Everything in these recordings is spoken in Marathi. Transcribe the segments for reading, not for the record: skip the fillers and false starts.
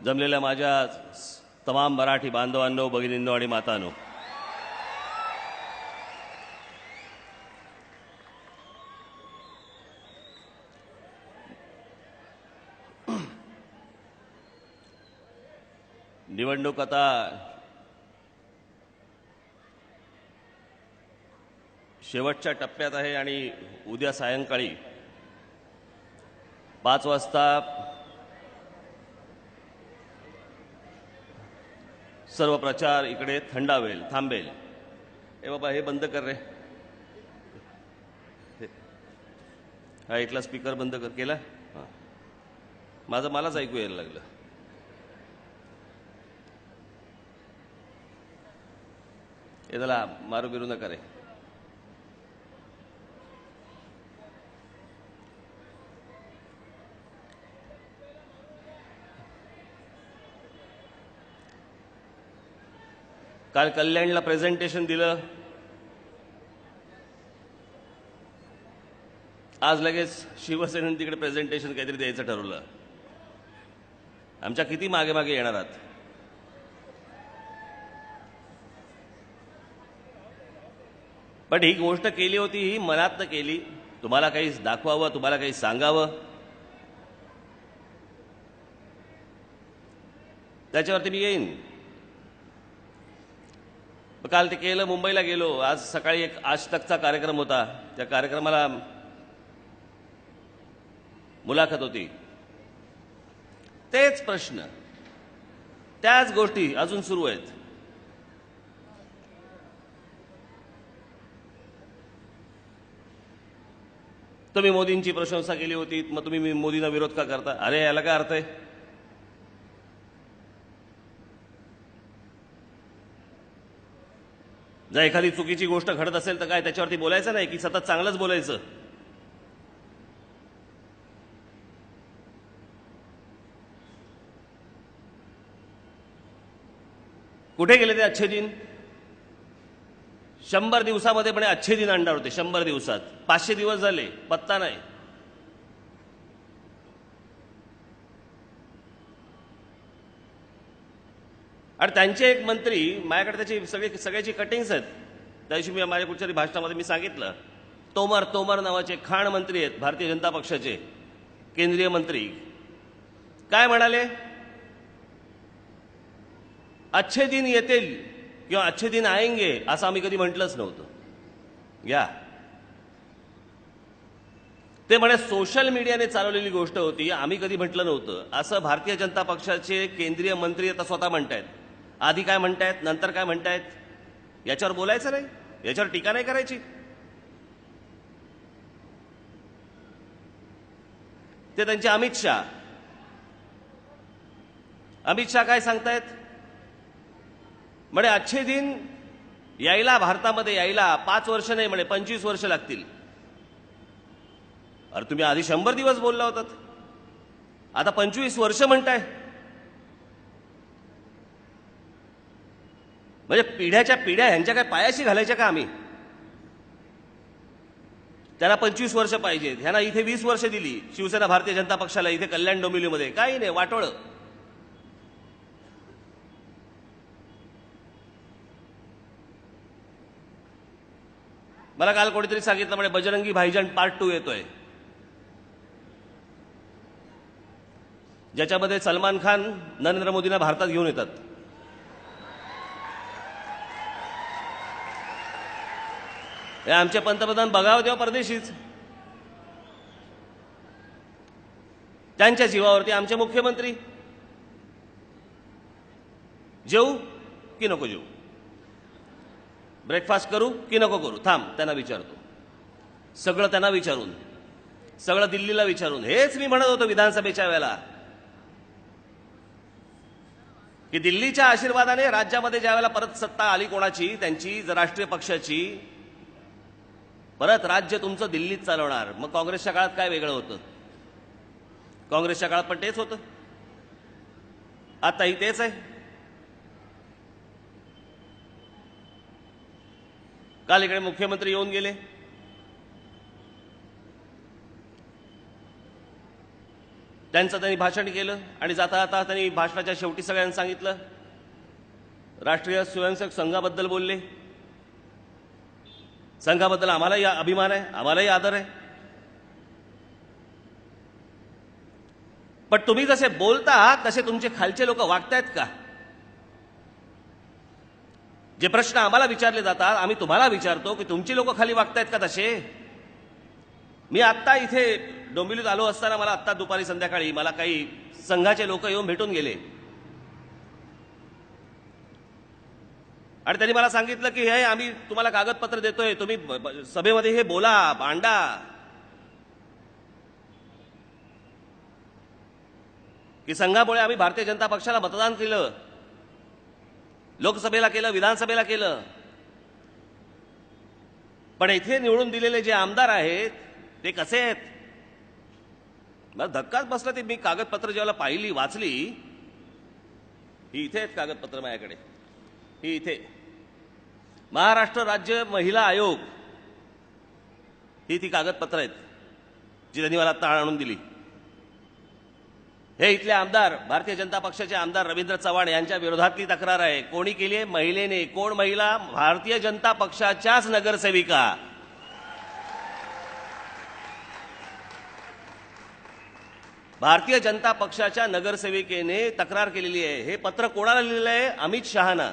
जमलेल्या माझ्या तमाम मराठी बांधवांनो, भगिनींनो आणि मातांनो, निवडणूक आता शेवटच्या टप्प्यात आहे आणि उद्या सायंकाळी 5 वाजता सर्व प्रचार इकडे थांबेल. ए बाबा, हे बंद कर रे. हा इथला स्पीकर बंद कर. केला? हां, मलाच ऐकू यायला लागलं. हे त्याला मारू बिरू नका रे. काल कल्याणला प्रेझेंटेशन दिलं. आज लगेच शिवसेनेनं तिकडे प्रेझेंटेशन काहीतरी द्यायचं ठरवलं. आमच्या किती मागे मागे येणार आहात? पण ही गोष्ट केली होती, ही मनातनं केली. तुम्हाला काही दाखवावं, तुम्हाला काही सांगावं, त्याच्यावरती मी येईन. काल ते केलं. मुंबईला गेलो. आज सकाळी एक आज तकचा कार्यक्रम होता. त्या कार्यक्रमाला मुलाखत होती. तेच प्रश्न, त्याच गोष्टी अजून सुरू आहेत. तुम्ही मोदींची प्रशंसा केली होती, मग तुम्ही मोदींना विरोध का करता? अरे याला काय अर्थ आहे? जर एखादी चुकीची गोष्ट घडत असेल तर काय त्याच्यावरती बोलायचं नाही की सतत चांगलंच बोलायचं? कुठे गेले ते अच्छे दिन? 100 दिवसामध्ये पण अच्छे दिन आणणार होते. 100 दिवसात 500 दिवस झाले, पत्ता नाही. आणि त्यांचे एक मंत्री, माझ्याकडे त्याची सगळ्याची कटिंग्स आहेत. त्या दिवशी मी माझ्या कुठच्याही भाषणामध्ये मी सांगितलं, तोमर नावाचे खाण मंत्री आहेत भारतीय जनता पक्षाचे केंद्रीय मंत्री. काय म्हणाले? अच्छे दिन येतील किंवा अच्छे दिन आएंगे असं आम्ही कधी म्हटलंच नव्हतं. घ्या. ते म्हणे सोशल मीडियाने चालवलेली गोष्ट होती, आम्ही कधी म्हटलं नव्हतं असं भारतीय जनता पक्षाचे केंद्रीय मंत्री आता स्वतः म्हणतायत. आधी काय म्हणतायत, नंतर काय म्हणतायत, याच्यावर बोलायचं नाही, याच्यावर टीका नाही करायची. ते त्यांचे अमित शहा काय सांगतायत? म्हणे अच्छे दिन यायला, भारतामध्ये यायला 5 वर्ष नाही म्हणे, 25 वर्ष लागतील. अरे तुम्ही आधी 100 दिवस बोलला होतात, आता 25 वर्ष म्हणताय. म्हणजे पिढ्याच्या पिढ्या ह्यांच्या काय पायाशी घालायच्या का आम्ही? त्यांना 25 वर्ष पाहिजेत, ह्यांना इथे 20 वर्ष दिली शिवसेना भारतीय जनता पक्षाला इथे कल्याण डोंबिवलीमध्ये. काही नाही, वाटोळं. मला काल कोणीतरी सांगितलं म्हणे बजरंगी भाईजान पार्ट 2 येतोय, ज्याच्यामध्ये सलमान खान नरेंद्र मोदींना भारतात घेऊन येतात. हे आमचे पंतप्रधान बघावं तेव्हा परदेशीच. त्यांच्या जीवावरती आमचे मुख्यमंत्री. जेवू की नको जेवू, ब्रेकफास्ट करू की नको करू, थांब त्यांना विचारतो. सगळं त्यांना विचारून, सगळं दिल्लीला विचारून. हेच मी म्हणत होतो विधानसभेच्या वेळेला की दिल्लीच्या आशीर्वादाने राज्यामध्ये ज्यावेळेला परत सत्ता आली कोणाची, त्यांची राष्ट्रीय पक्षाची, परत राज्य तुमचं दिल्लीत चालवणार. मग काँग्रेसच्या काळात काय वेगळं होतं? काँग्रेसच्या काळात पण तेच होतं, आताही तेच आहे. काल इकडे मुख्यमंत्री येऊन गेले. त्यांचं त्यांनी भाषण केलं आणि जाता जाता त्यांनी भाषणाच्या शेवटी सगळ्यांना सांगितलं, राष्ट्रीय स्वयंसेवक संघाबद्दल बोलले. संघाबद्दल आम्हालाही अभिमान आहे, आम्हालाही आदर आहे. पण तुम्ही जसे बोलता तसे तुमचे खालचे लोक वागतायत का? जे प्रश्न आम्हाला विचारले जातात आम्ही तुम्हाला विचारतो की तुमची लोक खाली वागतायत का तसे? मी आत्ता इथे डोंबिवलीत आलो असताना मला आत्ता दुपारी संध्याकाळी मला काही संघाचे लोक येऊन भेटून गेले आणि त्यांनी मला सांगितलं की हे आम्ही तुम्हाला कागदपत्र देतोय, तुम्ही सभेमध्ये हे बोला, मांडा. की संघामुळे आम्ही भारतीय जनता पक्षाला मतदान केलं, लोकसभेला केलं, विधानसभेला केलं. पण इथे निवडून दिलेले जे आमदार आहेत ते कसे आहेत? मला धक्काच बसला. ते मी कागदपत्र जेव्हा पाहिली, वाचली, ही इथे आहेत कागदपत्र माझ्याकडे, ही इथे महाराष्ट्र राज्य महिला आयोग, ही ती कागदपत्र आहेत जी त्यांनी मला आता आणून दिली. हे इथले आमदार, भारतीय जनता पक्षाचे आमदार रवींद्र चव्हाण यांच्या विरोधातली तक्रार आहे. कोणी केली आहे? महिलेने. कोण महिला? भारतीय जनता पक्षाच्याच नगरसेविका. भारतीय जनता पक्षाच्या नगरसेविकेने तक्रार केलेली आहे. हे पत्र कोणाला लिहिलं आहे? अमित शहाना.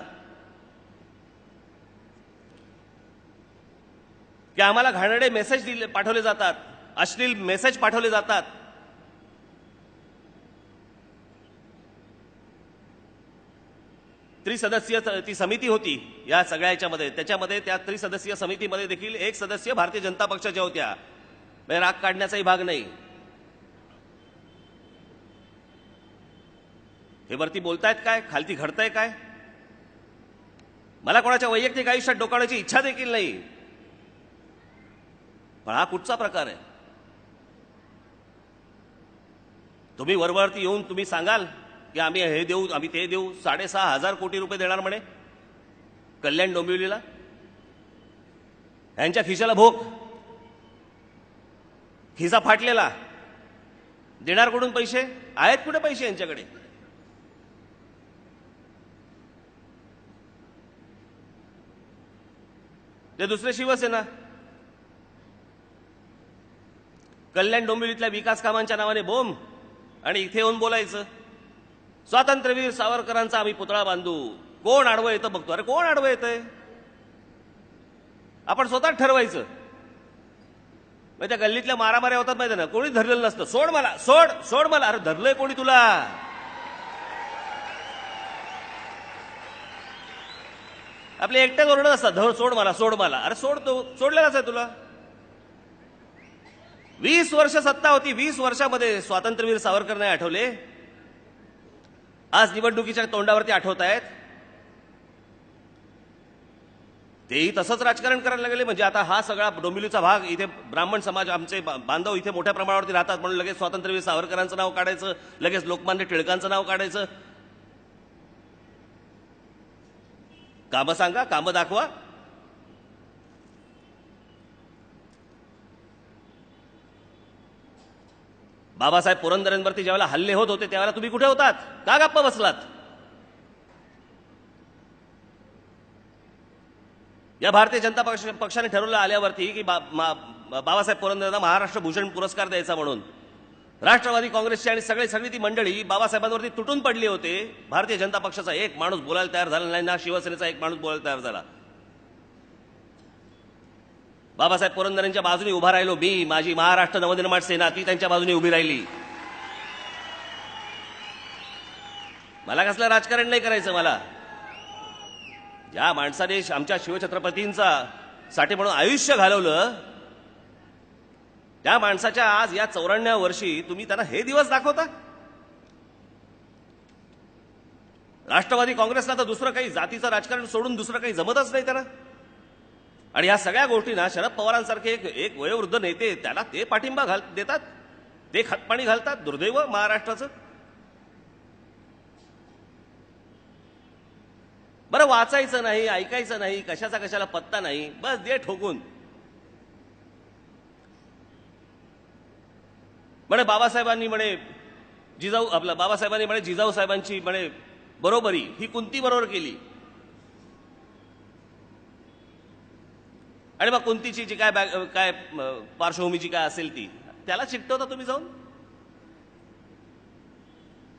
की आम्हाला घाणेरडे मेसेज पाठवले जातात, अश्लील मेसेज पाठवले जातात. त्रिसदस्यीय ती समिती होती या सगळ्या याच्यामध्ये, त्याच्यामध्ये त्या त्रिसदस्यीय समितीमध्ये देखील एक सदस्य भारतीय जनता पक्षाच्या होत्या. म्हणजे राग काढण्याचाही भाग नाही. हे वरती बोलतायत काय, खालती घडतंय काय? मला कोणाच्या वैयक्तिक आयुष्यात डोकावण्याची इच्छा देखील नाही. पण हा कुठचा प्रकार आहे? तुम्ही वरवरती येऊन तुम्ही सांगाल की आम्ही हे देऊ, आम्ही ते देऊ, 6,500 कोटी रुपये देणार म्हणे कल्याण डोंबिवलीला. यांच्या खिशाला भोग, खिसा फाटलेला. देणार कुठून पैसे? आहेत कुठे पैसे यांच्याकडे? ते दुसरे शिवसेना. कल्याण डोंबिवलीतल्या विकास कामांच्या नावाने बोंब आणि इथे येऊन बोलायचं स्वातंत्र्यवीर सावरकरांचा आम्ही पुतळा बांधू. कोण आडवं येतं बघतो. अरे कोण आडवं येतंय? आपण स्वतः ठरवायचं. मग त्या गल्लीतल्या मारामाऱ्या होतात माहिती ना, कोणी धरलेलं नसतं. सोड मला, सोड, सोड मला. अरे धरलंय कोणी तुला? आपले एकट्याच ओरडत असतात, धर, सोड मला, सोड मला. अरे सोड, तो सोडलेलाच आहे तुला. 20 वर्ष सत्ता होती. 20 वर्षामध्ये स्वातंत्र्यवीर सावरकर नाही आठवले? आज निवडणुकीच्या तोंडावरती आठवत आहेत. तेही तसंच राजकारण करायला लागले. म्हणजे आता हा सगळा डोंबिवलीचा भाग, इथे ब्राह्मण समाज, आमचे बांधव इथे मोठ्या प्रमाणावरती राहतात म्हणून लगेच स्वातंत्र्यवीर सावरकरांचं नाव काढायचं, लगेच लोकमान्य टिळकांचं नाव काढायचं. कामं सांगा, कामं दाखवा. बाबासाहेब पुरंदरेंवरती ज्यावेळेला हल्ले होत होते त्यावेळेला तुम्ही कुठे होतात? का गप्पा बसलात? या भारतीय जनता पक्षाने ठरवलं आल्यावरती की बाबासाहेब पुरंदरेंना महाराष्ट्र भूषण पुरस्कार द्यायचा म्हणून. राष्ट्रवादी काँग्रेसची आणि सगळी ती मंडळी बाबासाहेबांवरती तुटून पडली होते. भारतीय जनता पक्षाचा एक माणूस बोलायला तयार झाला नाही, ना शिवसेनेचा एक माणूस बोलायला तयार झाला. बाबासाहेब पुरंदरेंच्या बाजूने उभा राहिलो मी. माझी महाराष्ट्र नवनिर्माण सेना ती त्यांच्या बाजूने उभी राहिली. मला कसलं राजकारण नाही करायचं. मला ज्या माणसाने आमच्या शिवछत्रपतींचा साठी म्हणून आयुष्य घालवलं त्या माणसाच्या आज या 94व्या वर्षी तुम्ही त्यांना हे दिवस दाखवता. राष्ट्रवादी काँग्रेसला तर दुसरं काही जातीचं राजकारण सोडून दुसरं काही जमतच नाही त्यांना. आणि या सगळ्या गोष्टींना शरद पवारांसारखे एक वयोवृद्ध नेते त्याला ते पाठिंबा देतात, ते खतपाणी घालतात. दुर्दैव महाराष्ट्राचं. बरं वाचायचं नाही, ऐकायचं नाही, कशाचा कशाला पत्ता नाही, बस दे ठोकून. म्हणे बाबासाहेबांनी म्हणे जिजाऊ आपला बाबासाहेबांनी म्हणे जिजाऊ साहेबांची म्हणे बरोबरी ही कुंती बरोबर केली. आणि मग कुंतीची जी काय पार्श्वभूमीची काय असेल ती त्याला चिकटवता तुम्ही जाऊन.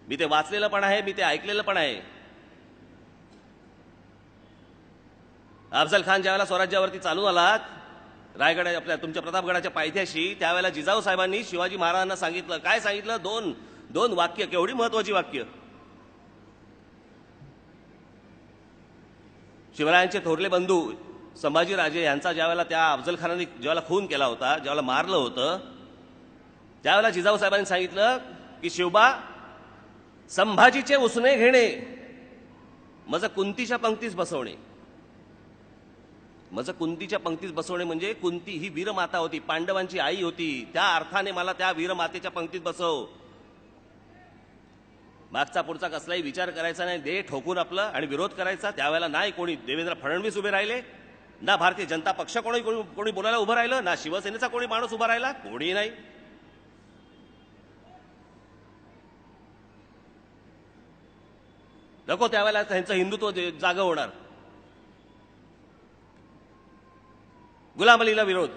मी ते वाचलेलं पण आहे, मी ते ऐकलेलं पण आहे. अफजल खान ज्यावेळेला स्वराज्यावरती चालू आलात रायगड आपल्या तुमच्या प्रतापगडाच्या पायथ्याशी, त्यावेळेला जिजाऊ साहेबांनी शिवाजी महाराजांना सांगितलं, काय सांगितलं, दोन वाक्य, केवढी महत्वाची वाक्य. शिवरायांचे थोरले बंधू संभाजीराजे यांचा ज्यावेळेला त्या अफजल खानाने ज्यावेळेला खून केला होता, ज्यावेळेला मारलं होतं, त्यावेळेला जिजाऊ साहेबांनी सांगितलं की शिवबा, संभाजीचे उसने घेणे मज कुंतीच्या पंक्तीस बसवणे. मज कुंतीच्या पंक्तीस बसवणे म्हणजे कुंती ही वीरमाता होती, पांडवांची आई होती. त्या अर्थाने मला त्या वीरमातेच्या पंक्तीत बसव. मागचा पुढचा कसलाही विचार करायचा नाही, दे ठोकून आपलं आणि विरोध करायचा. त्यावेळेला नाही कोणी देवेंद्र फडणवीस उभे राहिले, ना भारतीय जनता पक्ष कोणी बोलायला उभं राहिलं, ना शिवसेनेचा कोणी माणूस उभा राहिला, कोणी नाही. नको त्यावेळेला त्यांचं हिंदुत्व जागं होणार. गुलाम अलीला विरोध,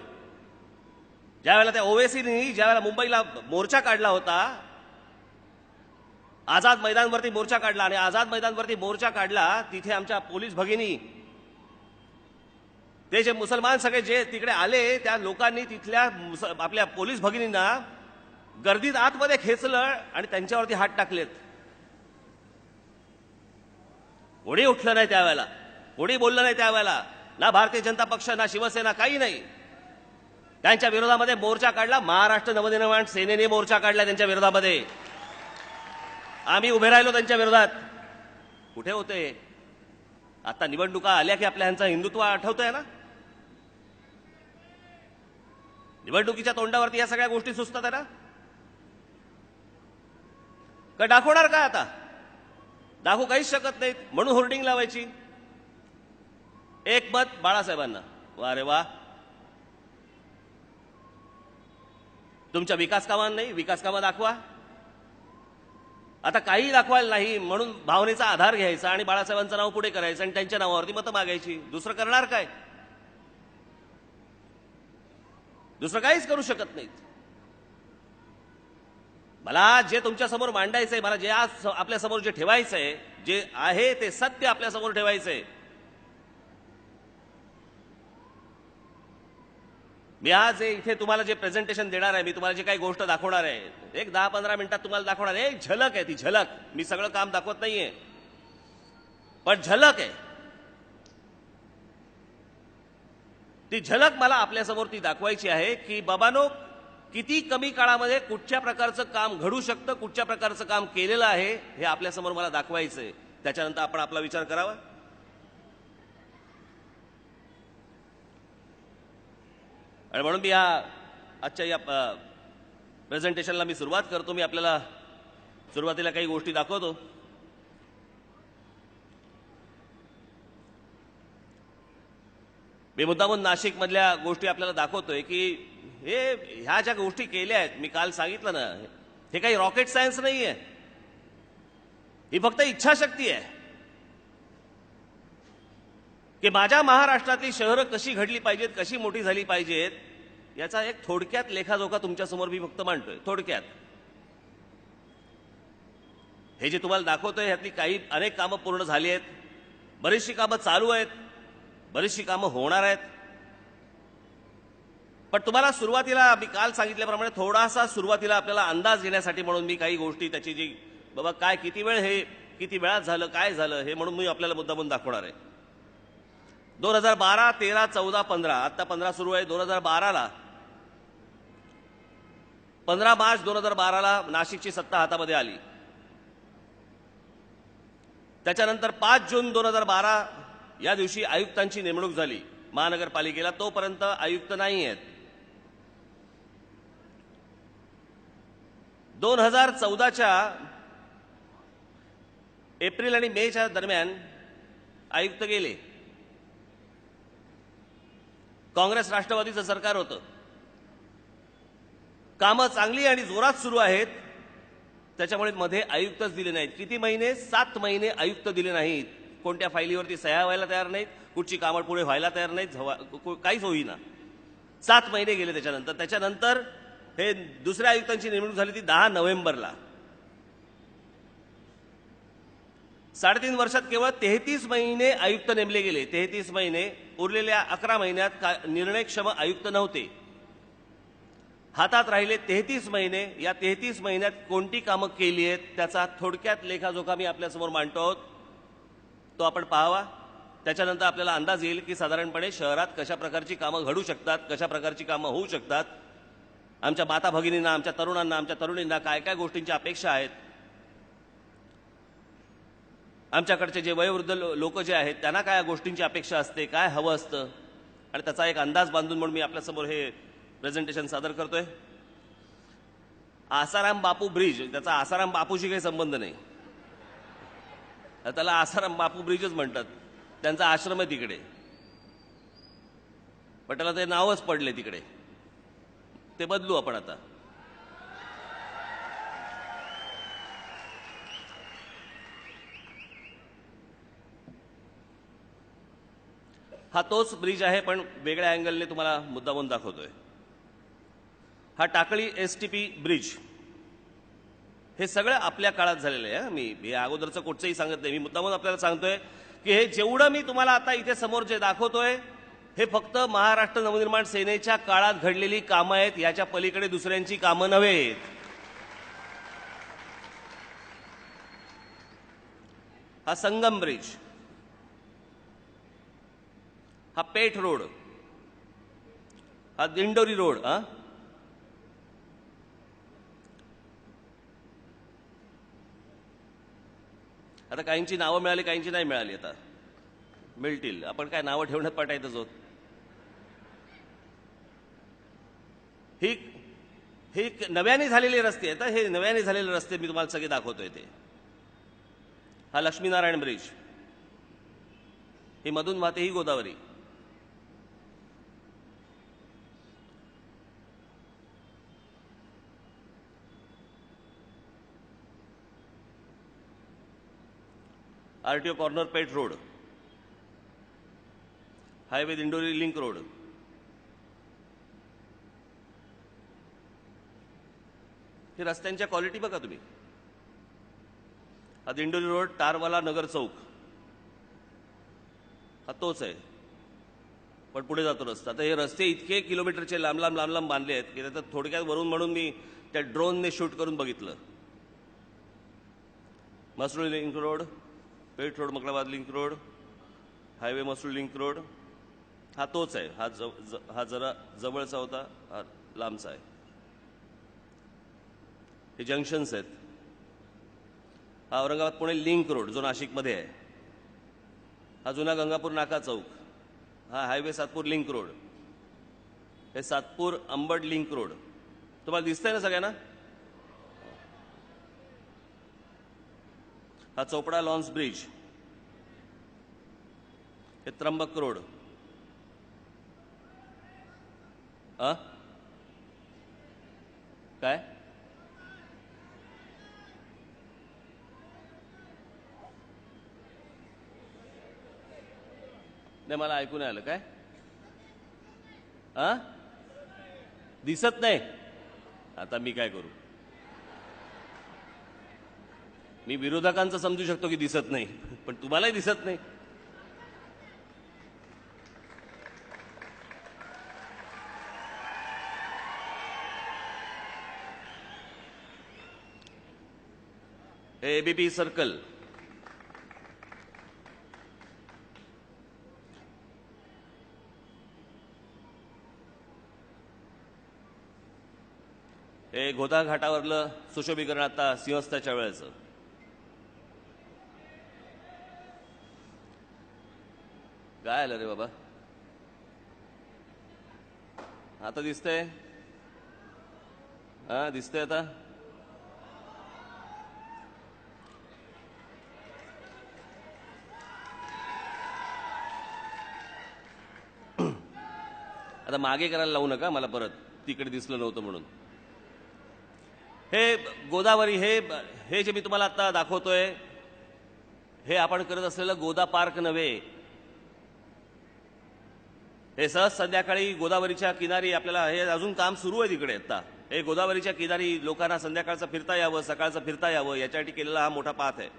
ज्यावेळेला त्या ओवेसीनी ज्यावेळेला मुंबईला मोर्चा काढला होता, आझाद मैदानवरती मोर्चा काढला, आणि आझाद मैदानवरती मोर्चा काढला तिथे आमच्या पोलीस भगिनी, ते जे मुसलमान सगळे जे तिकडे आले त्या लोकांनी तिथल्या आपल्या पोलीस भगिनींना गर्दीत आतमध्ये खेचलं आणि त्यांच्यावरती हात टाकलेत. कोणी उठलं नाही त्यावेळेला, कोणी बोललं नाही त्यावेळेला, ना भारतीय जनता पक्ष ना शिवसेना, काही नाही. त्यांच्या विरोधामध्ये मोर्चा काढला, महाराष्ट्र नवनिर्माण सेनेने मोर्चा काढला त्यांच्या विरोधामध्ये. आम्ही उभे राहिलो त्यांच्या विरोधात. कुठे होते? आता निवडणुका आल्या की आपल्या ह्यांचं हिंदुत्व आठवतंय ना. निवडणुकीच्या तोंडावरती या सगळ्या गोष्टी सुचतात ना. का दाखवणार काय आता? दाखवू काहीच शकत नाहीत, म्हणून होर्डिंग लावायची. एक मत बाळासाहेबांना. वा रे वा, तुमच्या विकास कामांना नाही, विकास कामं दाखवा. आता काही दाखवायला नाही म्हणून भावनेचा आधार घ्यायचा आणि बाळासाहेबांचं नाव पुढे करायचं आणि त्यांच्या नावावरती मतं मागायची. दुसरं करणार काय? दुसरं काहीच करू शकत नाहीत. मला जे तुमच्या समोर मांडायचंय, मला जे आज आपल्या समोर जे ठेवायचंय, जे आहे ते सत्य आपल्या समोर ठेवायचंय. मी आज इथे तुम्हाला जे प्रेझेंटेशन देणार आहे, मी तुम्हाला जे काही गोष्ट दाखवणार आहे, एक 10-15 मिनिटात तुम्हाला दाखवणार आहे. एक झलक आहे ती, झलक. मी सगळं काम दाखवत नाहीये, पण झलक आहे ती. झलक मला आपल्यासमोर ती दाखवायची आहे की बाबांनो, किती कमी काळामध्ये कुठच्या प्रकारचं काम घडू शकतं, कुठच्या प्रकारचं काम केलेलं आहे, हे आपल्यासमोर मला दाखवायचंय. त्याच्यानंतर आपण आपला विचार करावा. आणि म्हणून मी आजच्या या प्रेझेंटेशनला मी सुरुवात करतो. मी आपल्याला सुरुवातीला काही गोष्टी दाखवतो. मी मुद्दामून नाशिक मधल्या गोष्टी आपल्याला दाखवतोय की ह्या ज्या गोष्टी केल्या आहेत, मी काल सांगितलं ना, हे काही रॉकेट सायन्स नाहीये. ही फक्त इच्छाशक्ती आहे की माझ्या महाराष्ट्रातली शहरं कशी घडली पाहिजेत, कशी मोठी झाली पाहिजेत, याचा एक थोडक्यात लेखाजोखा तुमच्यासमोर मी फक्त मांडतोय. थोडक्यात हे जे तुम्हाला दाखवतोय ह्यातली अनेक कामं पूर्ण झाली आहेत, बरीचशी कामं चालू आहेत, बरीचशी कामं होणार आहेत. पण तुम्हाला सुरुवातीला मी काल सांगितल्याप्रमाणे थोडासा सुरुवातीला आपल्याला अंदाज घेण्यासाठी म्हणून मी काही गोष्टी त्याची जी बाबा काय किती वेळात झालं, काय झालं, हे म्हणून मी आपल्याला मुद्दामून दाखवणार आहे. 2012, 13, 14, 15, आता 15 सुरू आहे. 2012ला 15 मार्च 2012ला नाशिकची सत्ता हातामध्ये आली. त्याच्यानंतर 5 जून 2012 या दिवशी आयुक्तांची नेमणूक झाली महानगरपालिकेला. तोपर्यंत आयुक्त नाही आहेत. 2014च्या एप्रिल आणि मेच्या दरम्यान आयुक्त गेले. काँग्रेस राष्ट्रवादीचं सरकार होतं. कामं चांगली आणि जोरात सुरू आहेत. त्याच्यामुळे मध्ये आयुक्तच दिले नाहीत. किती महिने? 7 महिने आयुक्त दिले नाहीत. कोणत्या फायलीवरती सह्या व्हायला तयार नाहीत, कुठची कामं पुढे व्हायला तयार नाहीत, काहीच होईना. 7 महिने गेले. त्याच्यानंतर हे दुसऱ्या आयुक्तांची नेमणूक झाली ती 10 नोव्हेंबरला. 3.5 वर्षात केवळ 33 महिने आयुक्त नेमले गेले. 33 महिने. उरलेल्या 11 महिन्यात निर्णयक्षम आयुक्त नव्हते. हातात राहिले 33 महिने. या 33 महिन्यात कोणती कामं केली आहेत त्याचा थोडक्यात लेखाजोखा मी आपल्यासमोर मांडतो आहोत. तो आपण पाहावा. त्याच्यानंतर आपल्याला अंदाज येईल की साधारणपणे शहरात कशा प्रकारची कामं घडू शकतात, कशा प्रकारची कामं होऊ शकतात. आमच्या माता भगिनींना, आमच्या तरुणांना, आमच्या तरुणींना काय काय गोष्टींची अपेक्षा आहेत. आमच्याकडचे जे वयोवृद्ध लोक जे आहेत त्यांना काय गोष्टींची अपेक्षा असते, काय हवं असतं, आणि त्याचा एक अंदाज बांधून म्हणून मी आपल्यासमोर हे प्रेझेंटेशन सादर करतोय. आसाराम बापू ब्रिज, त्याचा आसाराम बापूशी काही संबंध नाही. त्याला आसाराम बापू ब्रिजच म्हणतात. त्यांचा आश्रम आहे तिकडे, पण त्याला ते नावच पडले तिकडे. ते बदलू आपण आता. हा तोच ब्रिज आहे, पण वेगळ्या अँगलने तुम्हाला मुद्दामून दाखवतोय. हा टाकळी एसटीपी ब्रिज. हे सगळं आपल्या काळात झालेलं आहे. मी हे अगोदरचं कुठचंही सांगत नाही. मी मुद्दामून आपल्याला सांगतोय की हे जेवढं मी तुम्हाला आता इथे समोर जे दाखवतोय हे फक्त महाराष्ट्र नवनिर्माण सेनेच्या काळात घडलेली कामं आहेत. याच्या पलीकडे दुसऱ्यांची कामं नव्हेत. हा संगम ब्रिज. हा पेठ रोड. हा दिंडोरी रोड. आता काहींची नावं मिळाली, काहींची नाही मिळाली. आता मिळतील. आपण काय नावं ठेवण्यात पाठायचंच होत. ही नव्याने झालेले रस्ते आहेत. हे नव्याने झालेले रस्ते मी तुम्हाला सगळे दाखवतोय ते. हा लक्ष्मीनारायण ब्रिज. ही मधून वाहते ही Godavari. RTO corner Peth road. Highway Dindori link road. ही रस्त्यांच्या क्वालिटी बघा तुम्ही. हा दिंडोरी रोड, टारवाला नगर चौक. हा तोच आहे, पण पुढे जातो रस्ता. तर हे रस्ते इतके किलोमीटरचे लांब लांब लांब लांब बांधले आहेत की त्याचं थोडक्यात वरून म्हणून मी त्या ड्रोनने शूट करून बघितलं. Masrul link road, Peth road, Makalabad link road, highway Masrul link road. हा तोच आहे. हा जरा जवळचा होता, हा लांबचा आहे. हे जंक्शन्स आहेत. हा औरंगाबाद पुणे लिंक रोड जो नाशिकमध्ये आहे. हा जुना गंगापूर नाका चौक. हा हायवे सातपूर लिंक रोड. हे सातपूर अंबड लिंक रोड. तुम्हाला दिसतंय ना सगळ्यांना? हा चोपडा लॉन्स ब्रिज. हे त्र्यंबक रोड. काय नाही, मला ऐकून आलं. काय दिसत नाही? आता मी काय करू? मी विरोधकांचं समजू शकतो की दिसत नाही, पण तुम्हालाही दिसत नाही. ABP circle. हे घोदा घाटावरलं सुशोभीकरण आता सिंहस्थाच्या वेळेचं. काय आलं रे बाबा? आता दिसतंय? दिसतंय आता? आता मागे करायला लावू नका मला परत, तिकडे दिसलं नव्हतं म्हणून. हे गोदावरी हे हे जे मी तुम्हाला आता दाखवतोय हे आपण करत असलेलं गोदा पार्क नव्हे. हे सहज संध्याकाळी गोदावरीच्या किनारी आपल्याला हे अजून काम सुरू आहे तिकडे. आता हे गोदावरीच्या किनारी लोकांना संध्याकाळचं फिरता यावं, सकाळचं फिरता यावं याच्यासाठी केलेला हा मोठा पाथ आहे.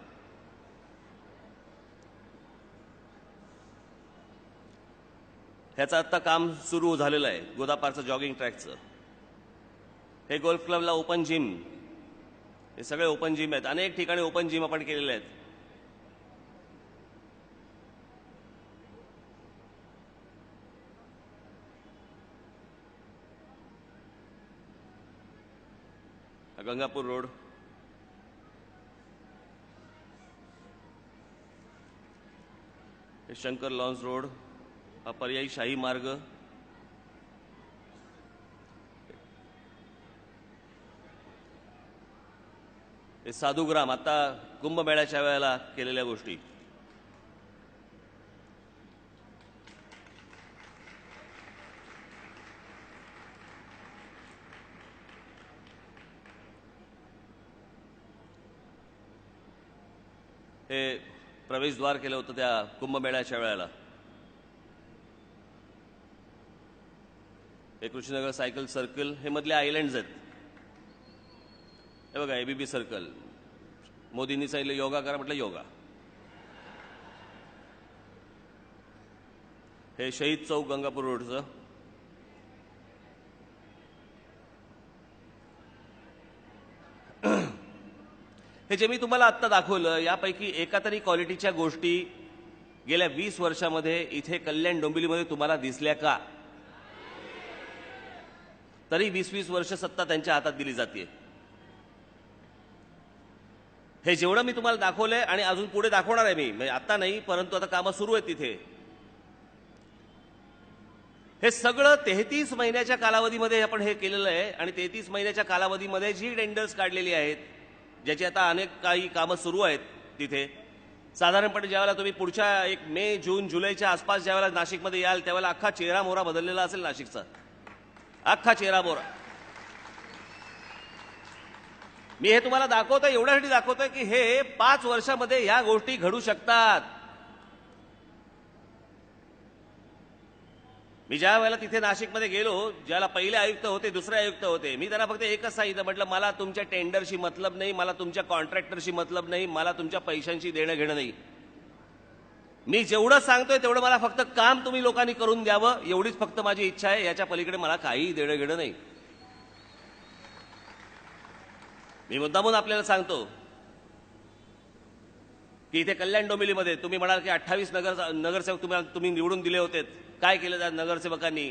ह्याचं आत्ता काम सुरू झालेलं आहे गोदा पार्कचं, जॉगिंग ट्रॅकचं. हे गोल्फ क्लबला ओपन जिम, हे सगळे ओपन जिम आहेत. अनेक ठिकाणी ओपन जिम आपण केलेले आहेत. गंगापूर रोड, हे शंकर लॉन्स रोड, हा पर्यायी शाही मार्ग, हे साधुग्राम आता कुंभमेळ्याच्या वेळेला केलेल्या गोष्टी. हे प्रवेशद्वार केलं होतं त्या कुंभमेळ्याच्या वेळेला. हे कृष्णनगर सायकल सर्कल, हे मधले आयलँड्स आहेत. हे बघा एबीबी सर्कल, मोदींनी सांगितलं योगा करा, म्हटलं योगा. हे शहीद चौक गंगापूर रोडचं. हे जे मी तुम्हाला आत्ता दाखवलं यापैकी एका तरी क्वालिटीच्या गोष्टी गेल्या 20 वर्षामध्ये इथे कल्याण डोंबिवलीमध्ये तुम्हाला दिसल्या का? तरी 20-20 वर्ष सत्ता त्यांच्या हातात दिली जाते. हे जेवढं मी तुम्हाला दाखवलंय आणि अजून पुढे दाखवणार आहे मी, म्हणजे आता नाही परंतु आता कामं सुरू आहेत तिथे. हे सगळं 33 महिन्याच्या कालावधीमध्ये आपण हे केलेलं आहे. आणि 33 महिन्याच्या कालावधीमध्ये जी टेंडर्स काढलेली आहेत, ज्याची आता अनेक काही कामं सुरू आहेत तिथे. साधारणपणे ज्यावेळेला तुम्ही पुढच्या एक मे, जून, जुलैच्या आसपास ज्यावेळेला नाशिकमध्ये याल त्यावेळेला अख्खा चेहरा मोहरा बदललेला असेल नाशिकचा, अख्खा चेहरा मोहरा. मी हे तुम्हाला दाखवतोय एवढ्यासाठी दाखवतोय की हे 5 वर्षामध्ये ह्या गोष्टी घडू शकतात. मी ज्या वेळेला तिथे नाशिकमध्ये गेलो, ज्याला पहिले आयुक्त होते, दुसरे आयुक्त होते, मी त्यांना फक्त एकच सांगितलं, म्हटलं मला तुमच्या टेंडरशी मतलब नाही, मला तुमच्या कॉन्ट्रॅक्टरशी मतलब नाही, मला तुमच्या पैशांशी देणं घेणं नाही. मी जेवढं सांगतोय तेवढं मला फक्त काम तुम्ही लोकांनी करून द्यावं, एवढीच फक्त माझी इच्छा आहे. याच्या पलीकडे मला काही देणं घेणं नाही. मी मुद्दामून आपल्याला सांगतो की इथे कल्याण डोंबिवलीमध्ये तुम्ही म्हणाल की 28 नगरसेवक तुम्ही निवडून दिले होते, काय केलं त्या नगरसेवकांनी?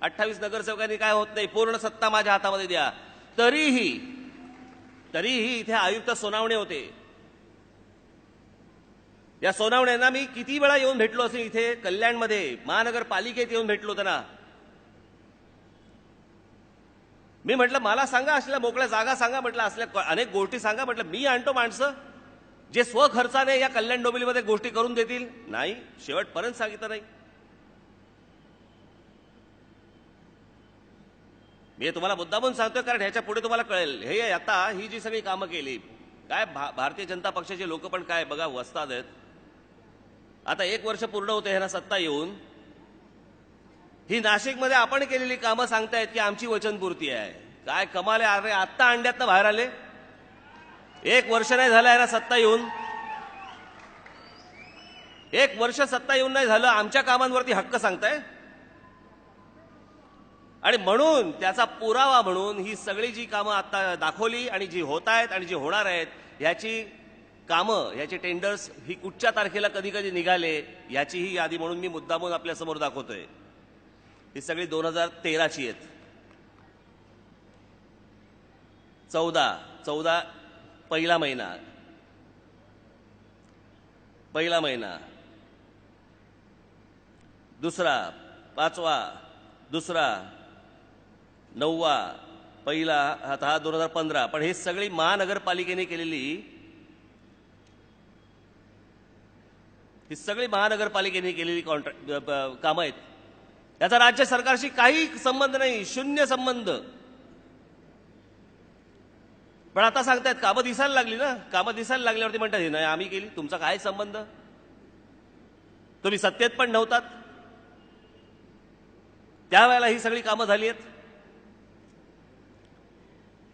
28 नगरसेवकांनी काय होत नाही, पूर्ण सत्ता माझ्या हातामध्ये द्या. तरीही इथे आयुक्त सोनावणे होते. या सोनावण्यांना मी किती वेळा येऊन भेटलो असेल इथे कल्याणमध्ये, महानगरपालिकेत येऊन भेटलो त्यांना. मी म्हटलं मला सांगा, असल्या मोकळ्या जागा सांगा, म्हटलं असल्या अनेक गोष्टी सांगा, म्हटलं मी आणतो माणसं जे स्वखर्चाने या कल्याण डोंबिवलीमध्ये गोष्टी करून देतील. नाही, शेवटपर्यंत सांगितलं नाही. मी तुम्हाला मुद्दामून सांगतोय कारण ह्याच्या पुढे तुम्हाला कळेल. हे आता ही जी सगळी कामं केली, काय भारतीय जनता पक्षाचे लोक पण काय बघा वस्ताद आहेत. आता 1 वर्ष पूर्ण होते ह्यांना सत्ता येऊन. ही नाशिकमध्ये आपण केलेली कामं सांगतायत की आमची वचनपूर्ती आहे. काय कमाल आहे. अरे आत्ता अंड्यातनं बाहेर आले. 1 वर्ष नाही झालं ह्यांना सत्ता येऊन. 1 वर्ष सत्ता येऊन नाही झालं, आमच्या कामांवरती हक्क सांगताय. आणि म्हणून त्याचा पुरावा म्हणून ही सगळी जी कामं आता दाखवली आणि जी होत आहेत आणि जी होणार आहेत, ह्याची कामं, ह्याचे टेंडर्स ही कुठच्या तारखेला कधी कधी निघाले ह्याची ही यादी म्हणून मी मुद्दामून आपल्यासमोर दाखवतोय. ही सगळी 2013ची आहेत. 14 पहिला महिना, दुसरा, 5वा, दुसरा, 9वा, पहिला, हा 2015. पण हे सगळी महानगरपालिकेने केलेली, ही सगळी महानगरपालिकेने केलेली कामं आहेत. याचा राज्य सरकारशी काही संबंध नाही, शून्य संबंध. पण आता सांगतायत कामं दिसायला लागली ना, कामं दिसायला लागल्यावरती म्हणतात हे नाही आम्ही केली. तुमचा काय संबंध? तुम्ही सत्तेत पण नव्हतात त्यावेळेला ही सगळी कामं झाली आहेत.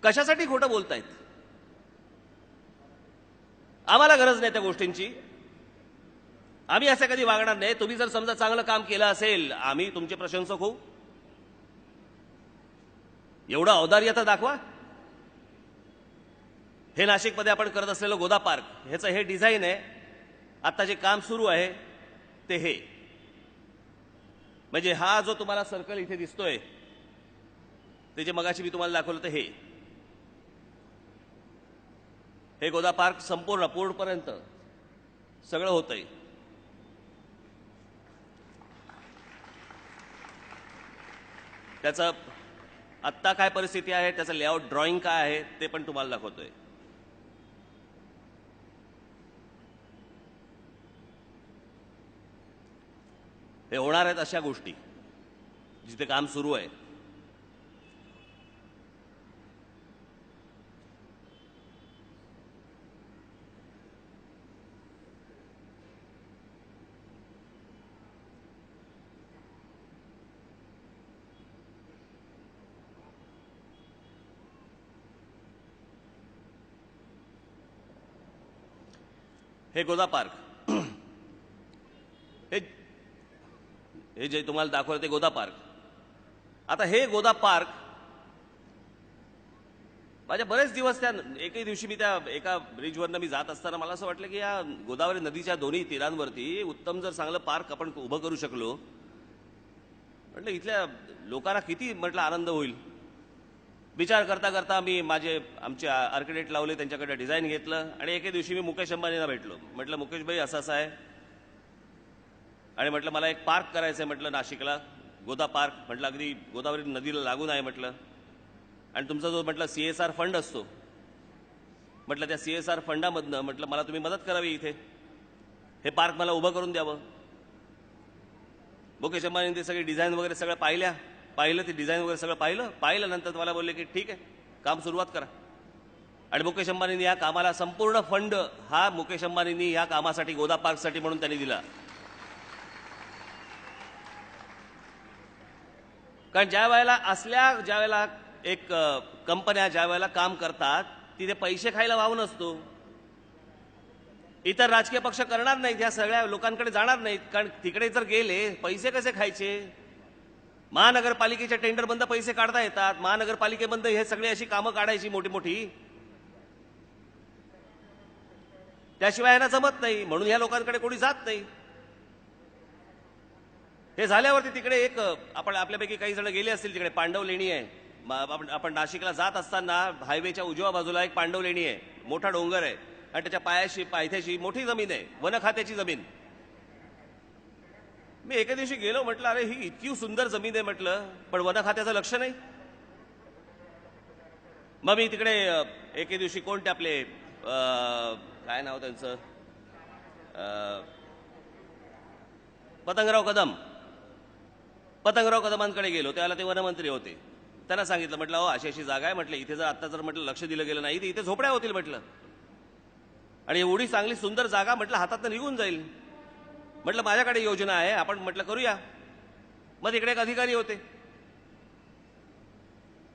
कशासाठी खोटं बोलतायत? आम्हाला गरज नाही त्या गोष्टींची. आम्ही असं कधी वागणार नाही. तुम्ही जर समजा चांगलं काम केलं असेल आम्ही तुमचे प्रशंसक होऊ. एवढं औदार्य तर दाखवा. हे नाशिकमध्ये आपण करत असलेलं गोदा पार्क ह्याचं हे डिझाईन आहे. आता जे काम सुरू आहे ते हे म्हणजे हा जो तुम्हाला सर्कल इथे दिसतोय ते जे मगाशी मी तुम्हाला दाखवलं ते हे गोदा पार्क संपूर्ण पूर्णपर्यंत सगळं होतंय. त्याचं आत्ता काय परिस्थिती आहे, त्याचं लेआउट ड्रॉइंग काय आहे ते पण तुम्हाला दाखवतोय. हे होणार आहेत अशा गोष्टी जिथे काम सुरू आहे. हे गोदा पार्क हे जे तुम्हाला दाखवलं ते गोदा पार्क. आता हे गोदा पार्क माझ्या बरेच दिवस त्या एकही दिवशी मी त्या एका ब्रिजवरनं मी जात असताना मला असं वाटलं की या गोदावरी नदीच्या दोन्ही तीरांवरती उत्तम जर चांगलं पार्क आपण उभं करू शकलो म्हटलं इथल्या लोकांना किती म्हटलं आनंद होईल. विचार करता करता मी आमचे आर्किटेक्ट लावले, त्यांच्याकडे डिझाईन घेतलं आणि एके दिवशी मी मुकेश अंबानींना भेटलो. म्हटलं मुकेश भाई असं असं आहे आणि म्हटलं मला एक पार्क करायचं आहे म्हटलं नाशिकला, गोदा पार्क. म्हटलं अगदी गोदावरी नदीला लागून आहे म्हटलं आणि तुमचा जो म्हटलं CSR फंड असतो म्हटलं त्या CSR फंडामधनं म्हटलं मला तुम्ही मदत करावी, इथे हे पार्क मला उभं करून द्यावं. मुकेश अंबानींनी ते सगळी डिझाईन वगैरे सगळं पाहिलं ते डिझाईन वगैरे सगळं पाहिल्यानंतर मला बोलले की ठीक आहे काम सुरुवात करा. आणि मुकेश अंबानींनी या कामाला संपूर्ण फंड हा मुकेश अंबानींनी या कामासाठी गोदा पार्कसाठी म्हणून त्यांनी दिला. कारण ज्या वेळेला एक कंपन्या ज्या वेळेला काम करतात तिथे पैसे खायला वाव नसतो. इतर राजकीय पक्ष करणार नाहीत, या सगळ्या लोकांकडे जाणार नाहीत. कारण तिकडे जर गेले पैसे कसे खायचे? महानगरपालिकेच्या टेंडर बंद पैसे काढता येतात. महानगरपालिकेबंद हे सगळे अशी कामं काढायची मोठी मोठी, त्याशिवाय यांना जमत नाही. म्हणून या लोकांकडे कोणी जात नाही. हे झाल्यावरती तिकडे एक आपण आपल्यापैकी काही जण गेले असतील तिकडे पांडव लेणी आहे. आपण नाशिकला जात असताना हायवेच्या उजव्या बाजूला एक पांडव लेणी आहे, मोठा डोंगर आहे आणि त्याच्या पायथ्याशी मोठी जमीन आहे, वन खात्याची जमीन. मी एके दिवशी गेलो, म्हटलं अरे ही इतकी सुंदर जमीन आहे म्हटलं, पण वन खात्याचं लक्ष नाही. मग मी तिकडे एके दिवशी कोणते आपले काय नाव त्यांचं पतंगराव कदमांकडे गेलो. त्यावेळेला ते वनमंत्री होते. त्यांना सांगितलं म्हटलं अहो अशी अशी जागा आहे म्हटलं, इथे जर आता जर म्हटलं लक्ष दिलं गेलं नाही तर इथे झोपड्या होतील म्हटलं, आणि एवढी चांगली सुंदर जागा म्हटलं हातातनं निघून जाईल. म्हटलं माझ्याकडे योजना आहे, आपण म्हटलं करूया. मग तिकडे एक अधिकारी होते.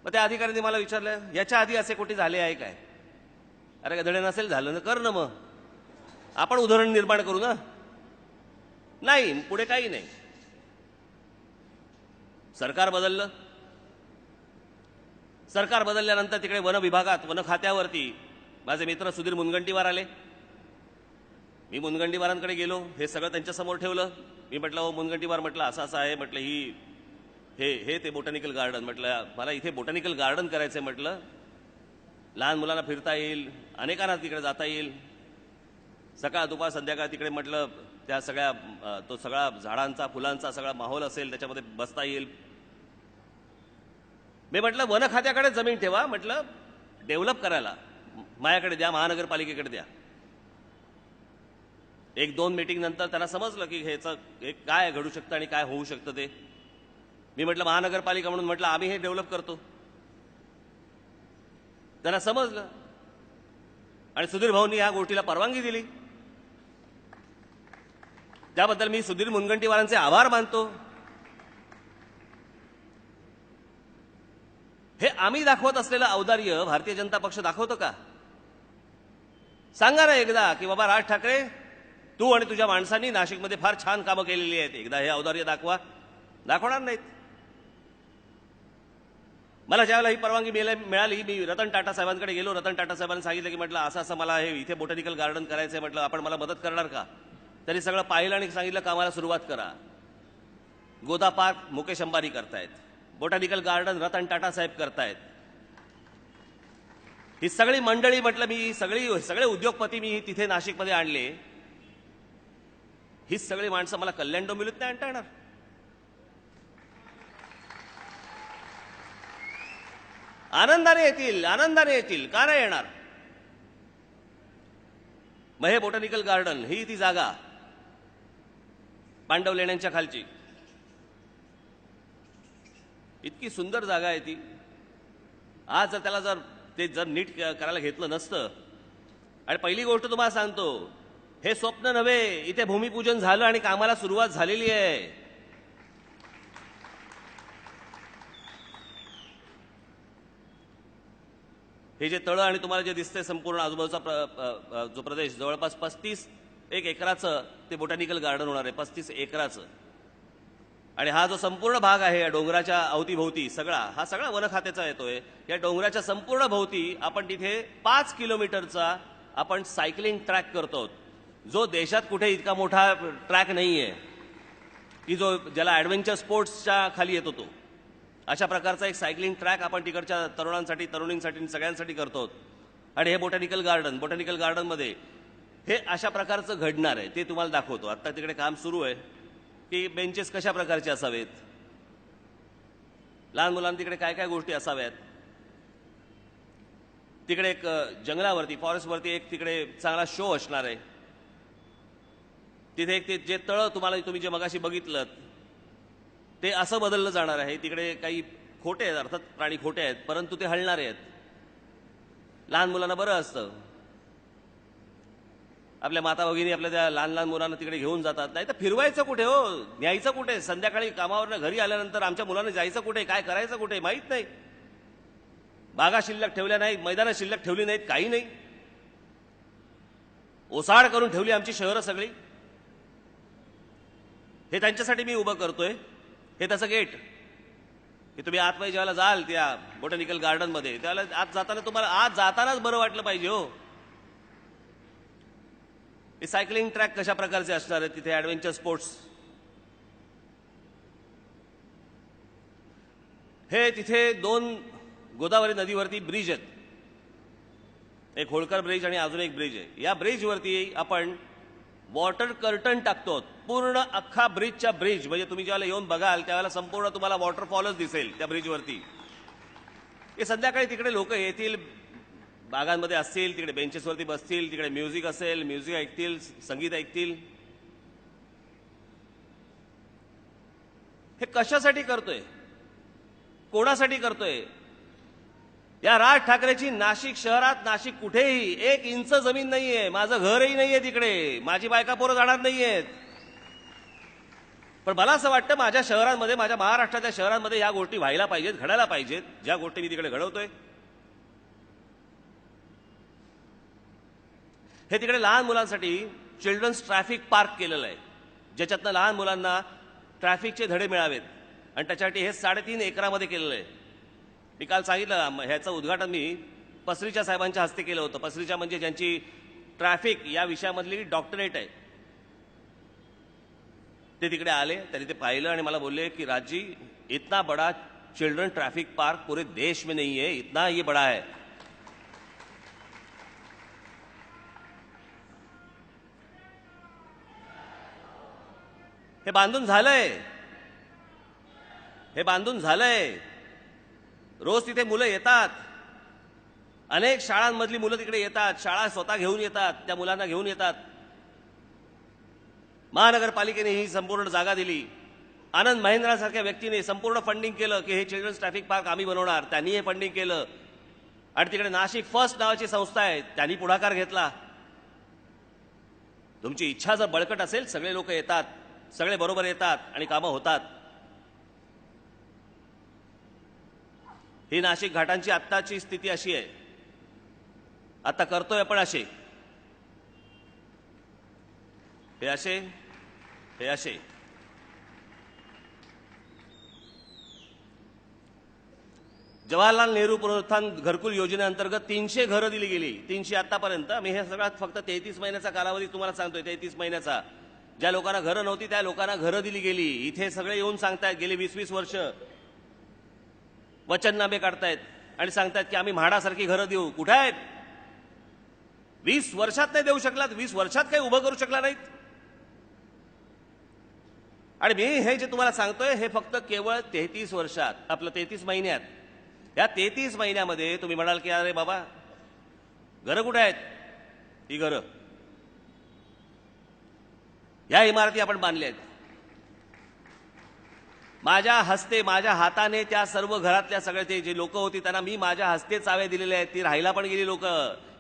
मग त्या अधिकाऱ्यांनी मला विचारलं याच्या आधी असे कुठे झाले आहे काय? अरे धडे नसेल झालं ना कर ना, मग आपण उदाहरण निर्माण करू ना. नाही, पुढे काही नाही. सरकार बदललं. सरकार बदलल्यानंतर तिकडे वन विभागात वन खात्यावरती माझे मित्र सुधीर मुनगंटीवार आले. मी मुनगंटीवारांकडे गेलो, हे सगळं त्यांच्यासमोर ठेवलं. मी म्हटलं हो मुनगंटीवार म्हटलं असं असं आहे म्हटलं, हे ते बोटॅनिकल गार्डन म्हटलं, मला इथे बोटॅनिकल गार्डन करायचं आहे म्हटलं, लहान मुलांना फिरता येईल, अनेकांना तिकडे जाता येईल, सकाळ दुपार संध्याकाळ तिकडे म्हटलं त्या सगळ्या तो सगळा झाडांचा फुलांचा सगळा माहोल असेल, त्याच्यामध्ये बसता येईल. मी म्हटलं वन खात्याकडे जमीन ठेवा म्हटलं, डेव्हलप करायला माझ्याकडे द्या, महानगरपालिकेकडे द्या. एक दोन मीटिंग नंतर त्यांना समजलं की ह्याचं काय घडू शकतं आणि काय होऊ शकतं ते. मी म्हटलं महानगरपालिका म्हणून म्हटलं आम्ही हे डेव्हलप करतो. त्यांना समजलं. आणि सुधीर भाऊंनी या गोष्टीला परवानगी दिली. त्याबद्दल मी सुधीर मुनगंटीवारांचे आभार मानतो. हे आम्ही दाखवत असलेलं औदार्य भारतीय जनता पक्ष दाखवतो का? सांगा ना एकदा की बाबा राज ठाकरे, तू आणि तुझ्या माणसांनी नाशिकमध्ये फार छान कामं केलेली आहेत, एकदा हे औदार्य दाखवा. दाखवणार नाहीत. मला ज्यावेळेला ही परवानगी मिळाली, मी रतन टाटा साहेबांकडे गेलो. रतन टाटा साहेबांनी सांगितलं की म्हटलं असं असं मला हे इथे बोटॅनिकल गार्डन करायचं आहे, म्हटलं आपण मला मदत करणार का? त्यांनी सगळं पाहिलं आणि सांगितलं कामाला सुरुवात करा. गोदा पार्क मुकेश अंबानी करतायत, बोटॅनिकल गार्डन रतन टाटा साहेब करतायत. ही सगळी मंडळी म्हटलं मी सगळे उद्योगपती मी तिथे नाशिकमध्ये आणले. ही सगळी माणसं मला कल्याण डोंबिवलीत नाही आणता येणार. आनंदाने येतील, का नाही येणार? मग हे बोटॅनिकल गार्डन ही ती जागा पांडव लेण्यांच्या खालची इतकी सुंदर जागा आहे ती. आज जर त्याला जर नीट करायला घेतलं नसतं. आणि पहिली गोष्ट तुम्हाला सांगतो, हे स्वप्न नव्हे, इथे भूमिपूजन झालं आणि कामाला सुरुवात झालेली आहे. हे जे तळं आणि तुम्हाला जे दिसतंय संपूर्ण आजूबाजूचा जो प्रदेश, जवळपास 35 एकराचं ते बोटॅनिकल गार्डन होणार आहे. 35 एकराचं. आणि हा जो संपूर्ण भाग आहे या डोंगराच्या अवतीभोवती हा सगळा वन खात्याचा येतोय. या डोंगराच्या संपूर्ण भोवती आपण तिथे 5 किलोमीटरचा आपण सायकलिंग ट्रॅक करतो, जो देशात कुठे इतका मोठा ट्रॅक नाहीये की जो ज्याला ॲडव्हेंचर स्पोर्ट्सच्या खाली येतो तो. अशा प्रकारचा एक सायकलिंग ट्रॅक आपण तिकडच्या तरुणांसाठी, तरुणींसाठी, सगळ्यांसाठी करतो. आणि हे बोटॅनिकल गार्डनमध्ये हे अशा प्रकारचं घडणार आहे, ते तुम्हाला दाखवतो. आता तिकडे काम सुरू आहे की बेंचेस कशा प्रकारचे असावेत, लहान मुलांना तिकडे काय काय गोष्टी असाव्यात. तिकडे एक जंगलावरती, फॉरेस्टवरती एक तिकडे चांगला शो असणार आहे. तिथे एक ते जे तळं तुम्ही जे मगाशी बघितलं ते असं बदललं जाणार आहे. तिकडे काही खोटे आहेत, अर्थात प्राणी खोटे आहेत, परंतु ते हलणारे आहेत. लहान मुलांना बरं असतं. आपल्या माता भगिनी आपल्या त्या लहान मुलांना तिकडे घेऊन जातात. नाही तर फिरवायचं कुठे हो, न्यायचं कुठे? संध्याकाळी कामावरनं घरी आल्यानंतर आमच्या मुलांना जायचं कुठे, काय करायचं कुठे माहीत नाही. बागा शिल्लक ठेवल्या नाहीत, मैदानं शिल्लक ठेवली नाहीत, काही नाही. ओसाड करून ठेवली आमची शहरं सगळी. हे त्यांच्यासाठी मी उभं करतोय. हे त्याचं गेट की तुम्ही आतमध्ये ज्यावेळेला जाल त्या बोटॅनिकल गार्डनमध्ये, त्यावेळेला आत जातानाच बरं वाटलं पाहिजे हो. हे सायकलिंग ट्रॅक कशा प्रकारचे असणार आहेत तिथे, ॲडव्हेंचर स्पोर्ट्स. हे तिथे 2 गोदावरी नदीवरती ब्रिज आहेत. एक होळकर ब्रिज आणि अजून एक ब्रिज आहे. या ब्रिजवरती आपण वॉटर कर्टन टाकतो. पूर्ण अख्खा ब्रिजच्या ब्रिज, म्हणजे तुम्ही ज्यावेळेला येऊन बघाल त्यावेळेला संपूर्ण तुम्हाला वॉटरफॉलच दिसेल त्या ब्रिजवरती. हे संध्याकाळी तिकडे लोक येतील, बागांमध्ये असतील, तिकडे बेंचेसवरती बसतील, तिकडे म्युझिक असेल, म्युझिक ऐकतील, संगीत ऐकतील. हे कशासाठी करतोय, कोणासाठी करतोय? या राज ठाकरेची नाशिक शहरात, नाशिक कुठेही 1 इंच जमीन नाहीये. माझं घरही नाहीये तिकडे, माझी बायका पोरं जाणार नाहीयेत. पण मला असं वाटतं माझ्या शहरांमध्ये, माझ्या महाराष्ट्राच्या शहरांमध्ये या गोष्टी व्हायला पाहिजेत, घडायला पाहिजेत, ज्या गोष्टी मी तिकडे घडवतोय. हे तिकडे लहान मुलांसाठी चिल्ड्रन्स ट्रॅफिक पार्क केलेलं आहे, ज्याच्यातनं लहान मुलांना ट्रॅफिकचे धडे मिळावेत. आणि त्याच्यासाठी हे 3.5 एकरामध्ये केलेलं आहे. मी काल सांगितलं, ह्याचं उद्घाटन मी पसरीच्या साहेबांच्या हस्ते केलं होतं. पसरीच्या म्हणजे ज्यांची ट्रॅफिक या विषयामधली डॉक्टरेट आहे. ते तिकडे आले, त्यांनी ते पाहिलं आणि मला बोलले की राजजी, इतना बड़ा चिल्ड्रन ट्रैफिक पार्क पूरे देश में नहीं है, इतना ये बड़ा है. हे बांधून झालंय. रोज तिथे मुलं येतात. अनेक शाळांमधली मुलं तिकडे येतात. शाळा स्वतः घेऊन येतात, त्या मुलांना घेऊन येतात. महानगरपालिकेने ही संपूर्ण जागा दिली. आनंद महिंद्रासारख्या व्यक्तीने संपूर्ण फंडिंग केलं की हे चिल्ड्रन्स ट्रॅफिक पार्क आम्ही बनवणार. त्यांनी हे फंडिंग केलं आणि तिकडे नाशिक फर्स्ट नावाची संस्था आहे, त्यांनी पुढाकार घेतला. तुमची इच्छा जर बळकट असेल, सगळे लोक येतात, सगळे बरोबर येतात आणि कामं होतात. ही नाशिक घाटांची आत्ताची स्थिती अशी आहे. आता करतोय आपण असे, हे असे, हे असे. जवाहरलाल नेहरू पुनरुत्थान घरकुल योजनेअंतर्गत 300 घरं दिली गेली. 300 आतापर्यंत. मी हे सगळ्यात फक्त 33 महिन्याचा कालावधी तुम्हाला सांगतोय. 33 महिन्याचा. ज्या लोकांना घरं नव्हती त्या लोकांना घरं दिली गेली. इथे सगळे येऊन सांगतायत, गेली 20-20 वर्ष वचननामे काढतायत आणि सांगतायत की आम्ही म्हाडासारखी घरं देऊ. कुठे आहेत? 20 वर्षात नाही देऊ शकलात. 20 वर्षात काही उभं करू शकला नाहीत. आणि मी हे जे तुम्हाला सांगतोय हे फक्त केवळ 33 वर्षात, आपलं 33 महिन्यात. या 33 महिन्यामध्ये तुम्ही म्हणाल की अरे बाबा घरं कुठे आहेत? ही घरं, या इमारती आपण बांधल्या आहेत. माझ्या हस्ते, माझ्या हाताने त्या सर्व घरातल्या सगळे ते जे लोक होती त्यांना मी माझ्या हस्ते चावे दिलेले आहेत. ती राहायला पण गेली लोक.